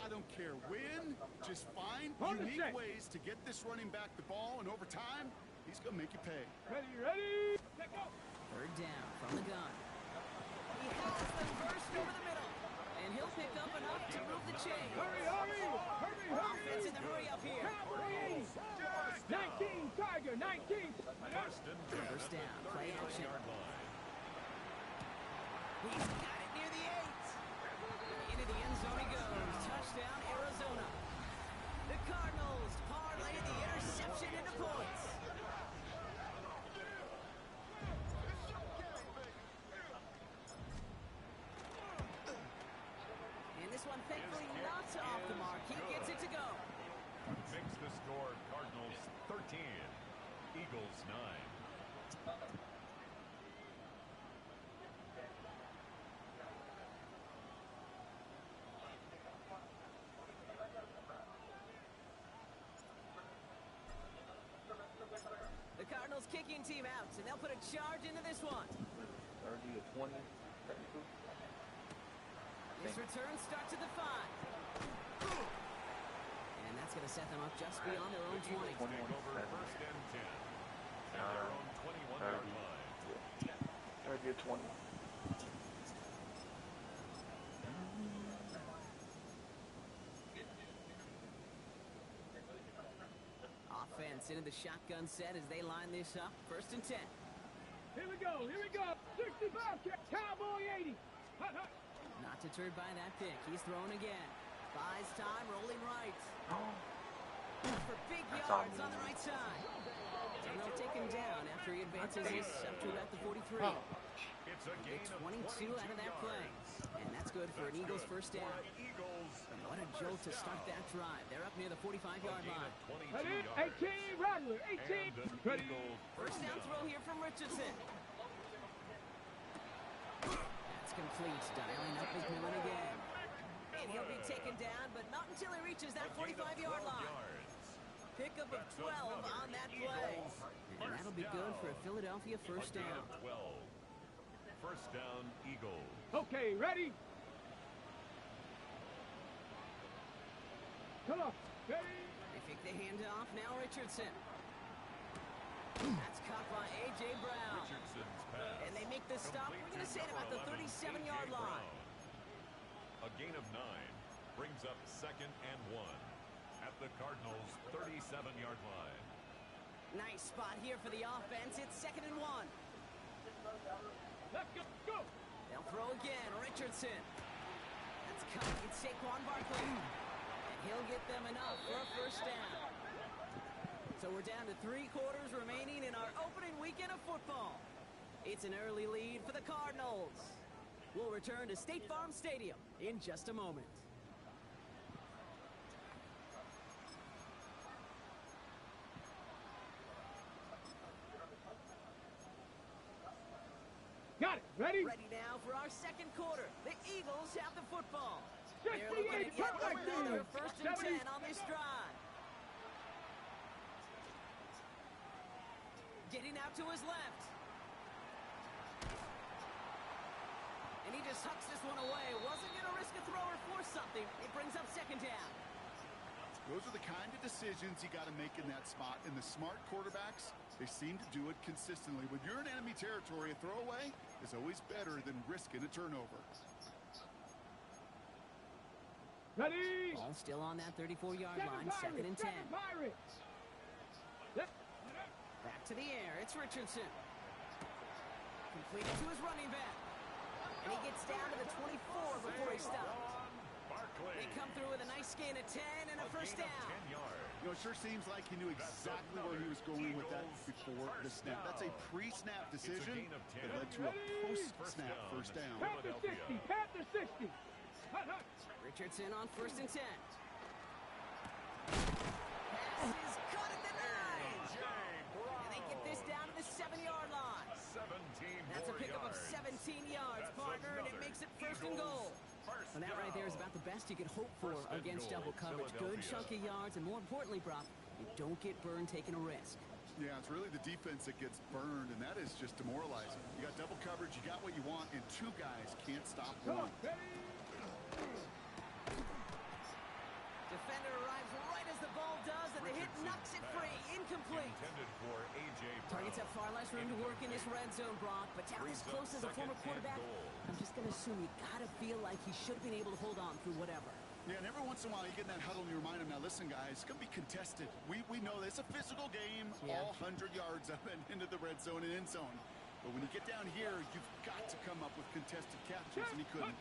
I don't care when. Just find unique ways to get this running back the ball, and over time, he's going to make you pay. Ready. Let go. 3rd down from the gun. He has the first over the middle. And he'll pick up enough to move the chain. Hurry. Offense in the hurry up here. 19, Tiger, 19. 1st down, play action. He's got it near the 8. Into the end zone he goes. Touchdown, Arizona. The Cardinals parlay the interception into points. And this one, thankfully, not off the mark. He gets it to go. Makes the score Cardinals 13, Eagles 9. The Cardinals kicking team out, and they'll put a charge into this one. 30 to 20, 32. This return starts at the 5. And that's going to set them up just beyond their own 20. Take over first and 10. At their own 21-yard line. 30 or 20. Offense into the shotgun set as they line this up. First and 10. Here we go. 65, Cowboy 80. Hut, hut. Not deterred by that pick. He's throwing again. Buys time, rolling right. For big yards on the right side. And they'll take him down after he advances this up to about the 43. It's a gain Get of 22 out of that play. And that's good for an Eagles first down. And what a jolt to start that drive. They're up near the 45-yard line. Ready? 18, Rattler, 18. Ready? First down throw here from Richardson. That's complete. Dialing up McMillan again. And he'll be taken down, but not until he reaches that 45-yard line. Pickup of 12 on that play. And that'll be good for a Philadelphia first down. 12. First down, Eagles. Okay, ready? Come on. Ready? They fake the handoff. Now Richardson. That's caught by A.J. Brown. Richardson's pass. And they make the stop. We're going to say at about the 37-yard line. A gain of 9 brings up second and 1 at the Cardinals' 37-yard line. Nice spot here for the offense. It's second and 1. Let's go. Go. They'll throw again. Richardson. That's cut. It's Saquon Barkley. And he'll get them enough for a first down. So we're down to 3 quarters remaining in our opening weekend of football. It's an early lead for the Cardinals. We'll return to State Farm Stadium in just a moment. Got it. Ready? Ready now for our second quarter. The Eagles have the football. 68, They're looking at yet perfect. another first and 70. 10 on this drive. Getting out to his left. And he just hucks this one away. Wasn't going to risk a throw or force something. It brings up second down. Those are the kind of decisions you got to make in that spot. And the smart quarterbacks, they seem to do it consistently. When you're in enemy territory, a throwaway is always better than risking a turnover. Ready? Ball still on that 34-yard line. Second and 10. Pirates. Back to the air. It's Richardson. Completed to his running back. And he gets down to the 24 before he stops. They come through with a nice gain of 10 and a first down. You know, it sure seems like he knew exactly where he was going with that before the snap. That's a pre-snap decision that led to a post-snap first down. Panther 60. Panther 60. Hut, hut. Richardson on first and 10. Pass is caught at the 9. And they get this down to the 7-yard line. That's a pickup of 17 yards, partner, and it makes it first and goal. Well, that right there is about the best you could hope for against double coverage. Good chunky yards, and more importantly, Brock, you don't get burned taking a risk. Yeah, it's really the defense that gets burned, and that is just demoralizing. You got double coverage, you got what you want, and 2 guys can't stop one. Defender arrives right as the ball does, and the hit knocks it free. Incomplete. Intended for A.J. Targets have far less room to work in this red zone, Brock, but down as close as a former quarterback, I'm just going to assume you got to feel like he should have been able to hold on through whatever. Yeah, and every once in a while you get in that huddle and you remind him, now listen, guys, it's going to be contested. We know this. It's a physical game, all 100 yards up and into the red zone and end zone. But when you get down here, you've got to come up with contested captures, and he couldn't.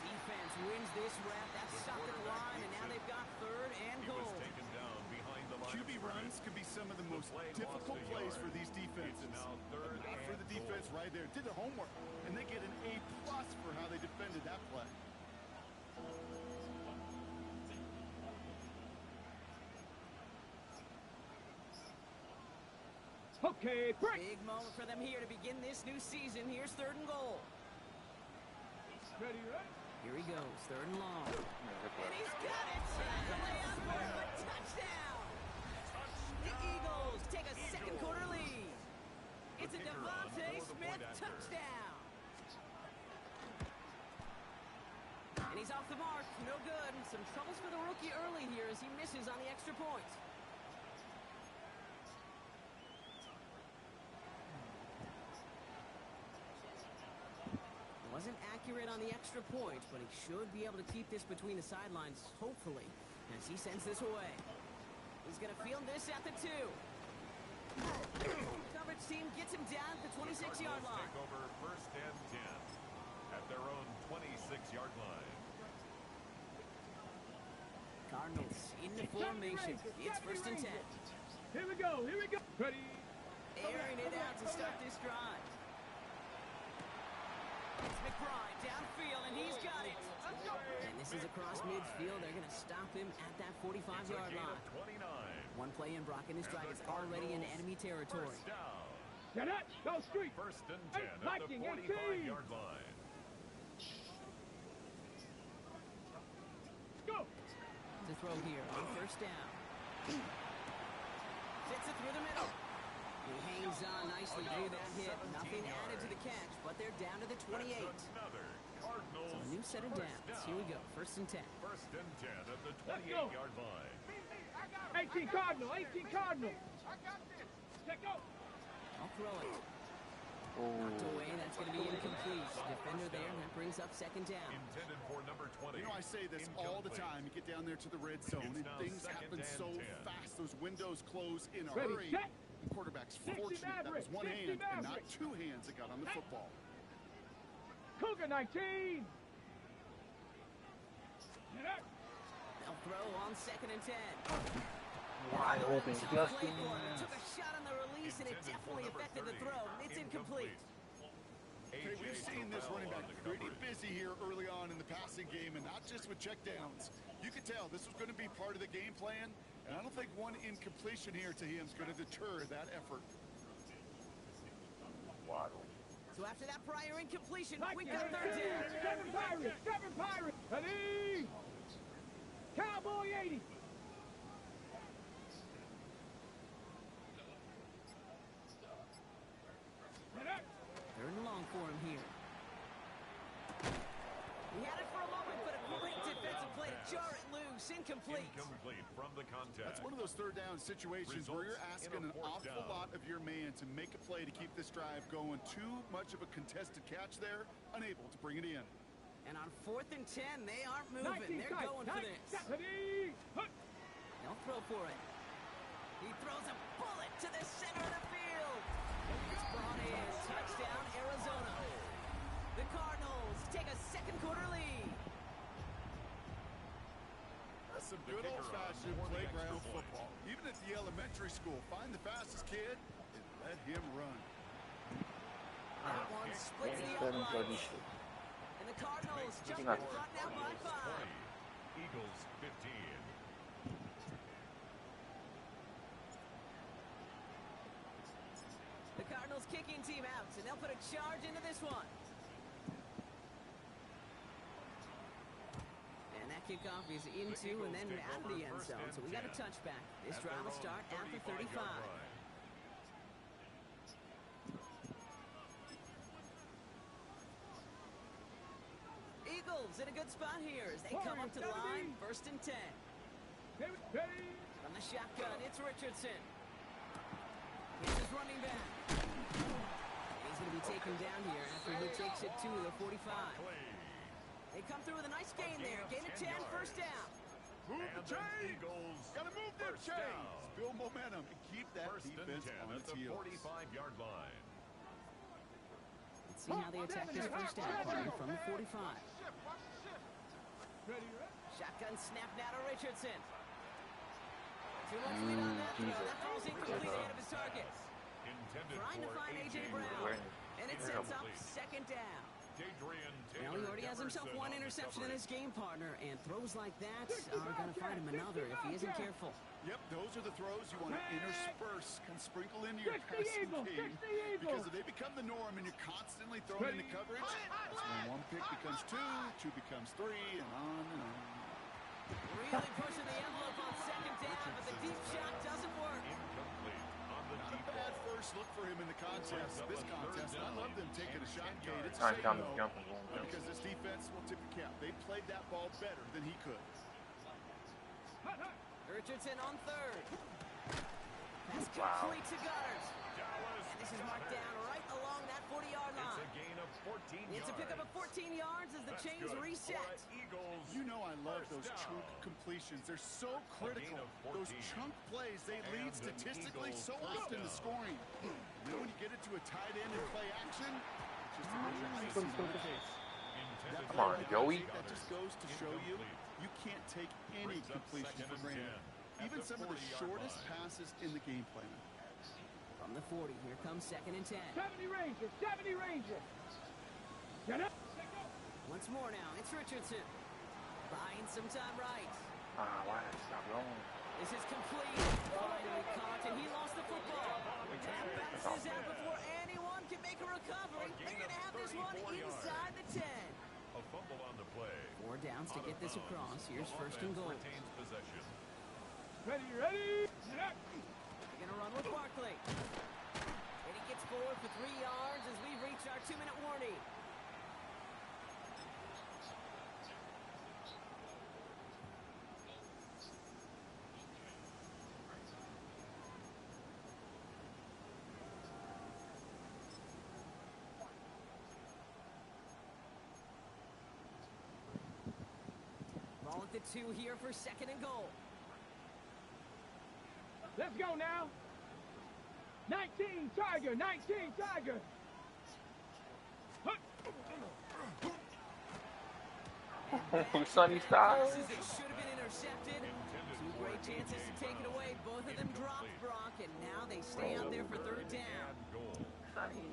Defense wins this rep. That's stopped at the line, and now they've got third and goal. Taken down behind the line. QB runs can be some of the most difficult plays for these defenses. Not for the defense right there. Did their homework, and they get an A+ for how they defended that play. Okay, break. Big moment for them here to begin this new season. Here's third and goal. Ready, right? Here he goes, third and long. And he's got it. The layup for a touchdown. The Eagles take a second quarter lead. It's a Devontae Smith touchdown. And he's off the mark. no good. Some troubles for the rookie early here as he misses on the extra point. Wasn't accurate on the extra point, but he should be able to keep this between the sidelines, hopefully, as he sends this away. He's going to field this at the 2. Coverage team gets him down at the 26-yard line. Take over 1st and 10 at their own 26-yard line. Cardinals in the formation. It's 1st and 10. Here we go. Ready. Airing it out to start this drive. It's McBride downfield, and he's got it. And this is across midfield. They're going to stop him at that 45-yard line. 29. One play in, Brock, and this drive is already in enemy territory. First down. Get up. Go street. 1st and 10 at the Viking, 45-yard line. Go. To throw here on 1st down. Sits it through the middle. He hangs on nicely through that hit. Nothing added to the catch, but they're down to the 28. Another Cardinals. So a new set of downs. Here we go. 1st and 10. 1st and 10 at the 28-yard line. 18 Cardinal. Check go. I'll throw it. Knocked away. That's going to be incomplete. Defender there, and that brings up 2nd down. Intended for number 20. You know, I say this all the time. You get down there to the red zone, and things happen so fast. Those windows close in a hurry. Set. The quarterback's fortunate that was one hand and not 2 hands that got on the football. Cougar 19. They'll throw on 2nd and 10. Wide open. Took a shot on the release, and it definitely affected the throw. It's incomplete. Okay, we've seen this running back pretty busy here early on in the passing game, and not just with checkdowns. You could tell this was going to be part of the game plan, and I don't think one incompletion here to him is going to deter that effort. So after that prior incompletion, we got 3rd down. 7 Pirates. Ready. Cowboy 80. Third and long for him here. He had it for a moment, but a great defensive play to jar it loose. Incomplete. Incomplete from the contact. That's one of those 3rd down situations where you're asking an awful lot of your man to make a play to keep this drive going. Too much of a contested catch there, unable to bring it in. And on 4th and 10, they aren't moving. They're going for this. They'll throw for it. He throws a bullet to the center of the field. It's brought in. Touchdown, Arizona. The Cardinals take a 2nd quarter lead. That's some good old-fashioned playground football. Even at the elementary school, find the fastest kid and let him run. That one splits the upright. And the Cardinals jump in front now by 5. Eagles 15. The Cardinals kicking team out, and they'll put a charge into this one. And that kickoff is into and then out of the end zone, so we got a touchback. This drive will start at the 35. Eagles in a good spot here as they come up to the line. 1st and 10. From the shotgun, it's Richardson. Here's his running back. He's going to be taken down here after he takes it to the 45. They come through with a nice gain there. Gain of 10, 1st down. Move the chains. Got to move them chains. Build momentum and keep that defense on its heels. 45-yard line. Let's see how they attack this 1st down partner from the 45. Shotgun snap now to Richardson. Too much lead on that throw. That throw's incomplete ahead of his target. Trying to find A.J. Brown. And it sets up 2nd down. Well, he already has himself one interception in his game, partner, and throws like that are going to find him another if he isn't careful. Yep, those are the throws you want to intersperse and sprinkle into your passing game. Because if they become the norm and you're constantly throwing into coverage, that's when 1 pick becomes 2, 2 becomes 3, and on and on. Really pushing the envelope on 2nd down, but the deep shot doesn't work. Not a bad first look for him in the contest. This contest, I love them taking a shot that, Kate, it's a Time shame, comes though, jumping going. because this defense will tip your cap. They played that ball better than he could. Richardson on third. Pass complete to Goddard. And this is marked down right along that 40-yard line. It's a gain of 14 It's a pickup of 14 yards as the chains reset. Eagles. You know I love those chunk completions. They're so critical. Those chunk plays, they lead statistically so often to scoring. Then when you get it to a tight end and play action, it's just a major icing on the cake. That Come on, play, Joey. that just goes to show you, you can't take any completion for granted. Even some of the shortest passes in the game plan. From the 40, here comes 2nd and 10. 70 Ranger, 70 Ranger. Get up. Once more now, it's Richardson. Buying some time right. Why did it stop going? This is complete. Finally caught, and he lost the football. That bounces out before anyone can make a recovery. They're going to have this one inside the 10. A fumble on the play. 4 downs to get this across. Here's 1st and goal. Retains possession. Ready, ready. Get up. They're going to run with Barkley. And he gets forward for 3 yards as we reach our 2-minute warning. Ball at the 2 here for 2nd and goal. Let's go now. 19 Tiger, 19 Tiger. Sonny Styles. Passes that should have been intercepted. 2 great chances to take it away. Both of them dropped, Brock, and now they stay out there for 3rd down.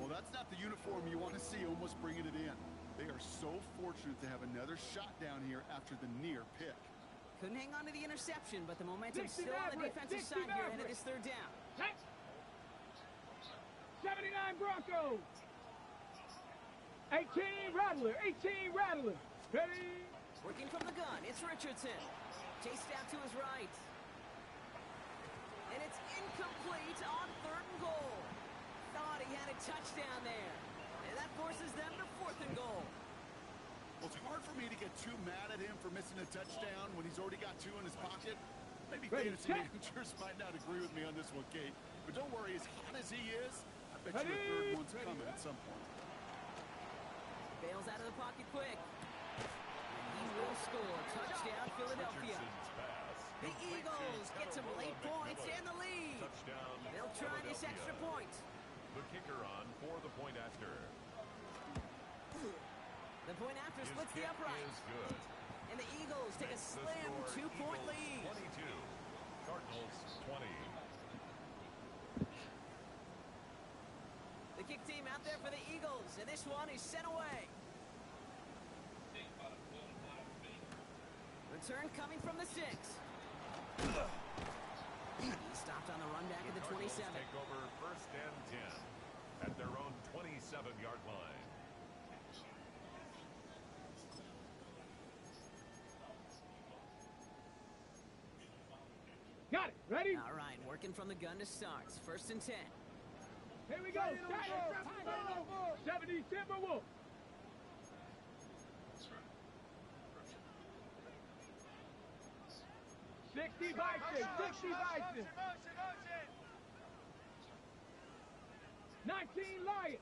Well, that's not the uniform you want to see almost bringing it in. They are so fortunate to have another shot down here after the near pick. Couldn't hang on to the interception, but the momentum's 60 still on the Maverick, defensive 60 side here ahead of Maverick. this 3rd down. 79 Broncos. 18 Rattler, 18 Rattler. Ready. Working from the gun, it's Richardson. Chased out to his right. And it's incomplete on 3rd and goal. Thought he had a touchdown there. And that forces them to 4th and goal. Well, it's hard for me to get too mad at him for missing a touchdown when he's already got 2 in his pocket. Maybe Ready, fantasy set. managers might not agree with me on this one, Kate. But don't worry, as hot as he is, I bet you a Ready, 3rd one's coming at some point. Bails out of the pocket quick. And he will score. Touchdown, Philadelphia. The Eagles get some late points and the lead. Touchdown. They'll try this extra point. The kicker on for the point after. The point after splits the upright. Is good. And the Eagles take a slim 2-point lead. 22. Cardinals 20. The kick team out there for the Eagles, and this one is sent away. Return coming from the 6. He stopped on the run back at the 27. Take over 1st and 10 at their own 27-yard line. Got it. Ready. All right, working from the gun to start. 1st and 10. Here we go. 70 Timberwolf. Sixty Bison. 60 Bison. 19 Lion.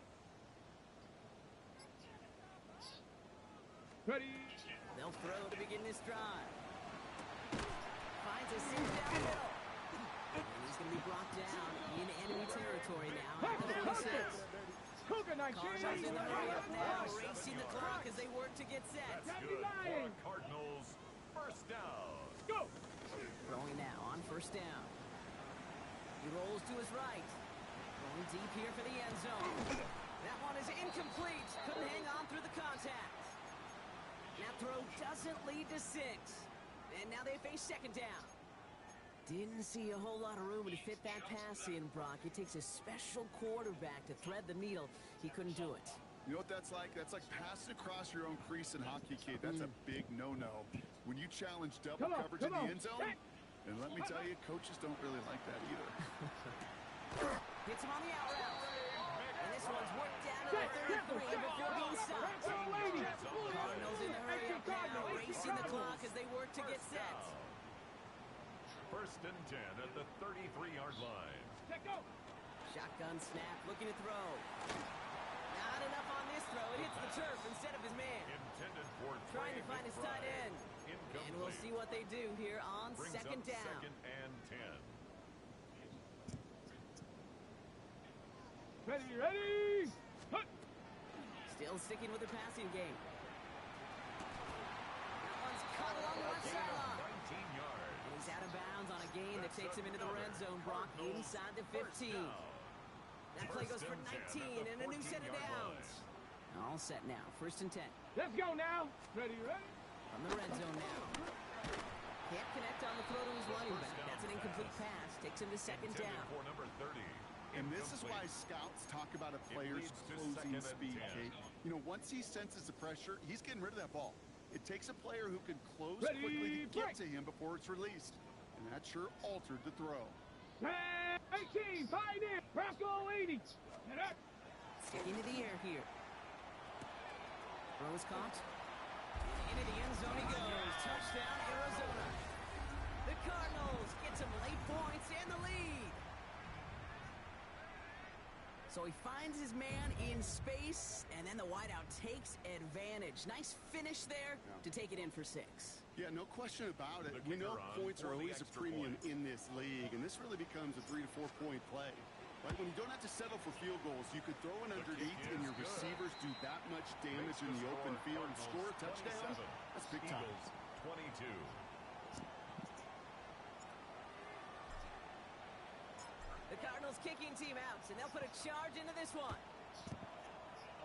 Ready. They'll throw to begin this drive. Finds a seam downhill. And he's going to be brought down in enemy territory now at the 46. Cougar 19. Cardinals in the hurry-up now, racing the clock as they work to get set. Good for Cardinals. 1st down. Go. Throwing now on 1st down. He rolls to his right. Going deep here for the end zone. That one is incomplete. Couldn't hang on through the contact. That throw doesn't lead to 6. And now they face 2nd down. Didn't see a whole lot of room to fit that pass in, Brock. It takes a special quarterback to thread the needle. He couldn't do it. You know what that's like? That's like passing across your own crease in hockey, Kate. That's a big no-no. When you challenge double coverage in the end zone, and let me tell you, coaches don't really like that either. Hits him on the out route. And this one's worked down to the 33 before being stopped. Cardinals in the hurry up now, racing the clock as they work to get set. First and 10 at the 33-yard line. Shotgun snap, looking to throw. Not enough on this throw. It hits the turf instead of his man. Intended for Trying to find his tight end. And we'll see what they do here on second down. Second and 10. Ready! Still sticking with the passing game. That one's caught along the left sideline. 19 yards. And he's out of bounds on a gain that takes him into the red zone, Brock, inside the 15. That play goes for 19 and a new set of downs. All set now, first and 10. Let's go now. Ready? From the red zone now. Can't connect on the throw to his running back. That's an incomplete pass. Takes him to second down. For number 30. And this is why scouts talk about a player's closing speed, Kate. You know, once he senses the pressure, he's getting rid of that ball. It takes a player who can close quickly to get to him before it's released. And that sure altered the throw. 18, find in. Bronco 80. Sticking to the air here. Throw is caught. Into the end zone he goes. Touchdown, Arizona. The Cardinals get some late points and the lead. So he finds his man in space, and then the wideout takes advantage. Nice finish there to take it in for 6. Yeah, no question about it. We know points are always a premium in this league, and this really becomes a 3 to 4 point play. Right? When you don't have to settle for field goals, you could throw it underneath, and your receivers do that much damage in the open field and score a touchdown. That's big time. 22. The Cardinals kicking team out, and they'll put a charge into this one.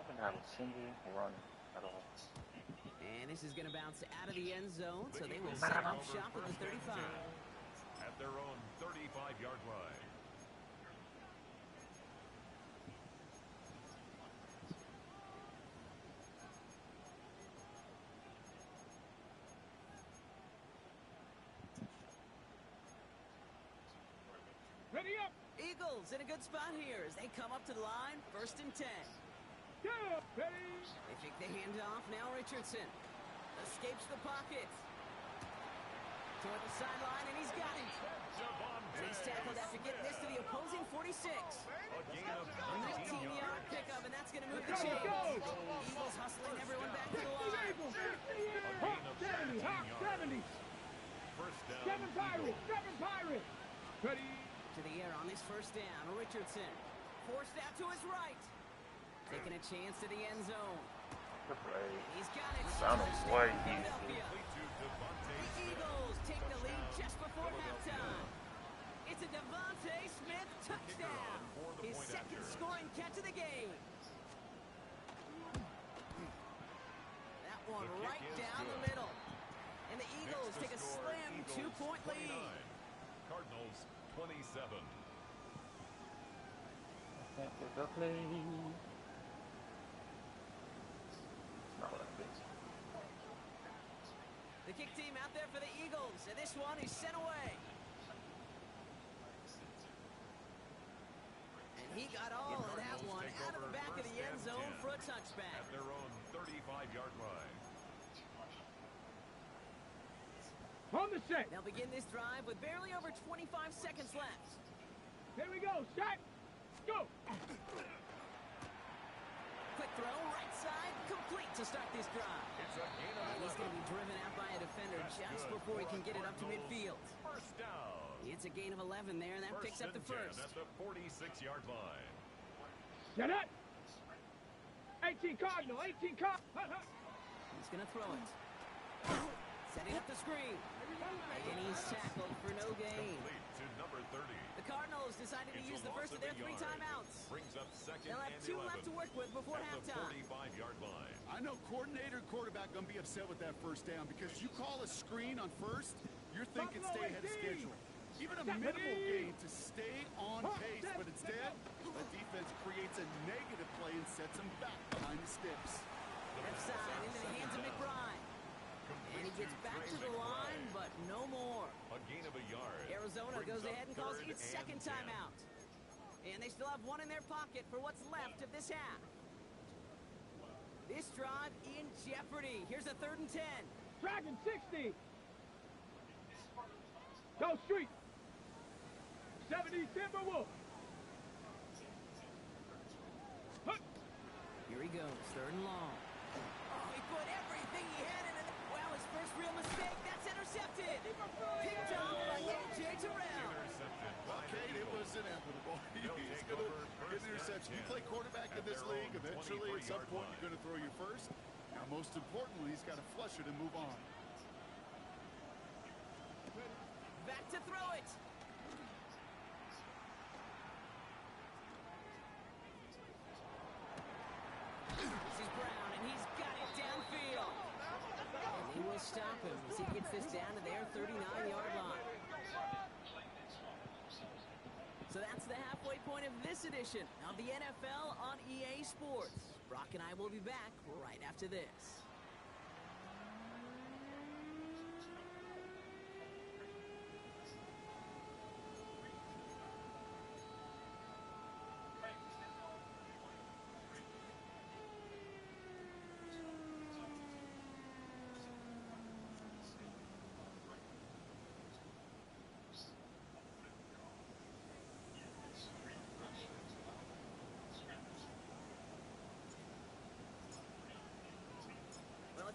haven't had a single run at all. And this is going to bounce out of the end zone, so they will set up shop at the 35. At their own 35-yard line. Ready up. Eagles in a good spot here as they come up to the line, first and 10. Yeah, ready. They fake the handoff. Now Richardson escapes the pocket. Toward the sideline, and he's got him. And he's tackled after getting this to the opposing 46. A gain of 19-yard pickup, and that's going to move the chains. Eagles hustling everyone back to the line. Hawk 70, Hawk 70. First down. Seven Pirates. Ready. To the air on this first down. Richardson forced out to his right. Taking a chance to the end zone. Good play. He's got it. Sounded way easy. The Eagles take the lead just before halftime. It's a Devontae Smith touchdown. His second scoring catch of the game. That one right down the middle. And the Eagles take a slim 2-point lead. Cardinals 27. Can't get the play. Not what I think. The kick team out there for the Eagles, and this one is sent away. And he got all of that one out of the back of the end zone for a touchback. At their own 35-yard line. On the set. They'll begin this drive with barely over 25 seconds left. Here we go. Shot. Go. Quick throw, right side, complete to start this drive. It's a gain of And he's going to be driven out by a defender just before he can get it up to midfield. First down. It's a gain of 11 there, and that picks up the first. At the 46-yard line. Shut up. 18 Cardinal. 18 Cardinal. He's going to throw it. Setting up the screen. And he's tackled for no gain. Complete to number 30. The Cardinals decided to use the first of their 3 timeouts. Brings up second They'll have and 2 11 left to work with before at the halftime. 45-yard line. I know coordinator and quarterback going to be upset with that first down because you call a screen on first, you're thinking stay ahead of schedule. Even a minimal gain to stay on pace, but instead, the defense creates a negative play and sets them back behind the sticks. Left side into the hands of McBride. And he gets back to the line, but no more. A gain of a yard. Arizona Brings goes up ahead and calls third its second and 10. timeout. And they still have one in their pocket for what's left of this half. This drive in jeopardy. Here's a 3rd and 10. Dragon 60. Go street. 70 Timberwolves. Here he goes, 3rd and long. Oh, he put everything he had in it. Well, his first real mistake, that's intercepted. Picked off by A.J. Terrell. Well, Kate, it was inevitable. He's going to get an interception. You play quarterback in this league. Eventually, at some point, you're going to throw your first. Now, most importantly, he's got to flush it and move on. Back to throw it. This is Brown, and he's got it downfield. And he will stop him as he gets this down to their 39-yard line. So that's the halfway point of this edition of the NFL on EA Sports. Brock and I will be back right after this.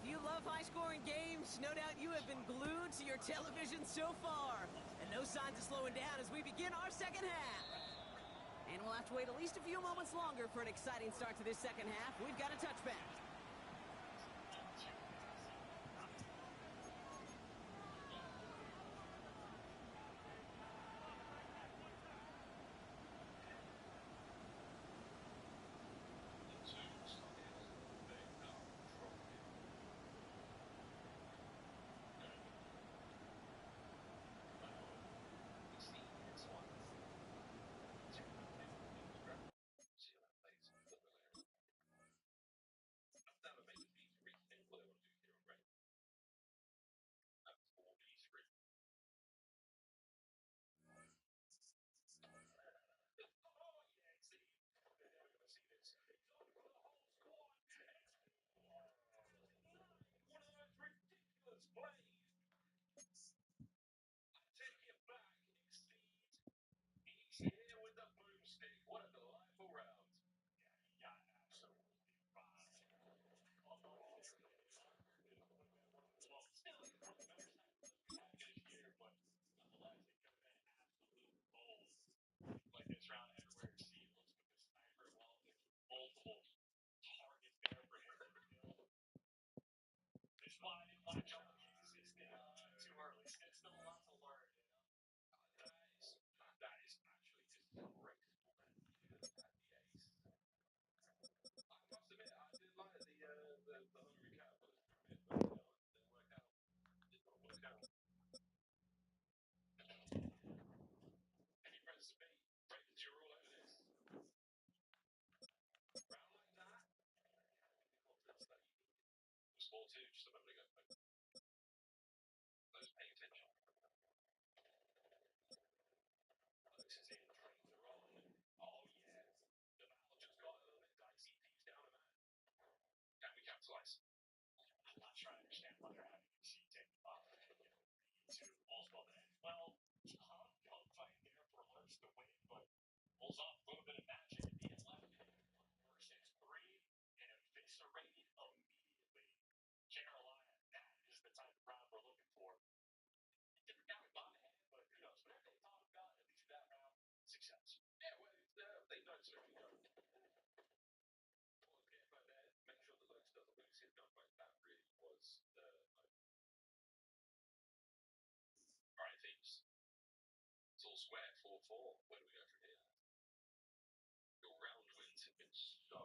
If you love high-scoring games, no doubt you have been glued to your television so far. And no signs of slowing down as we begin our second half. And we'll have to wait at least a few moments longer for an exciting start to this second half. We've got a touchback. Square 4-4. Where do we go from here? Your round wins have been so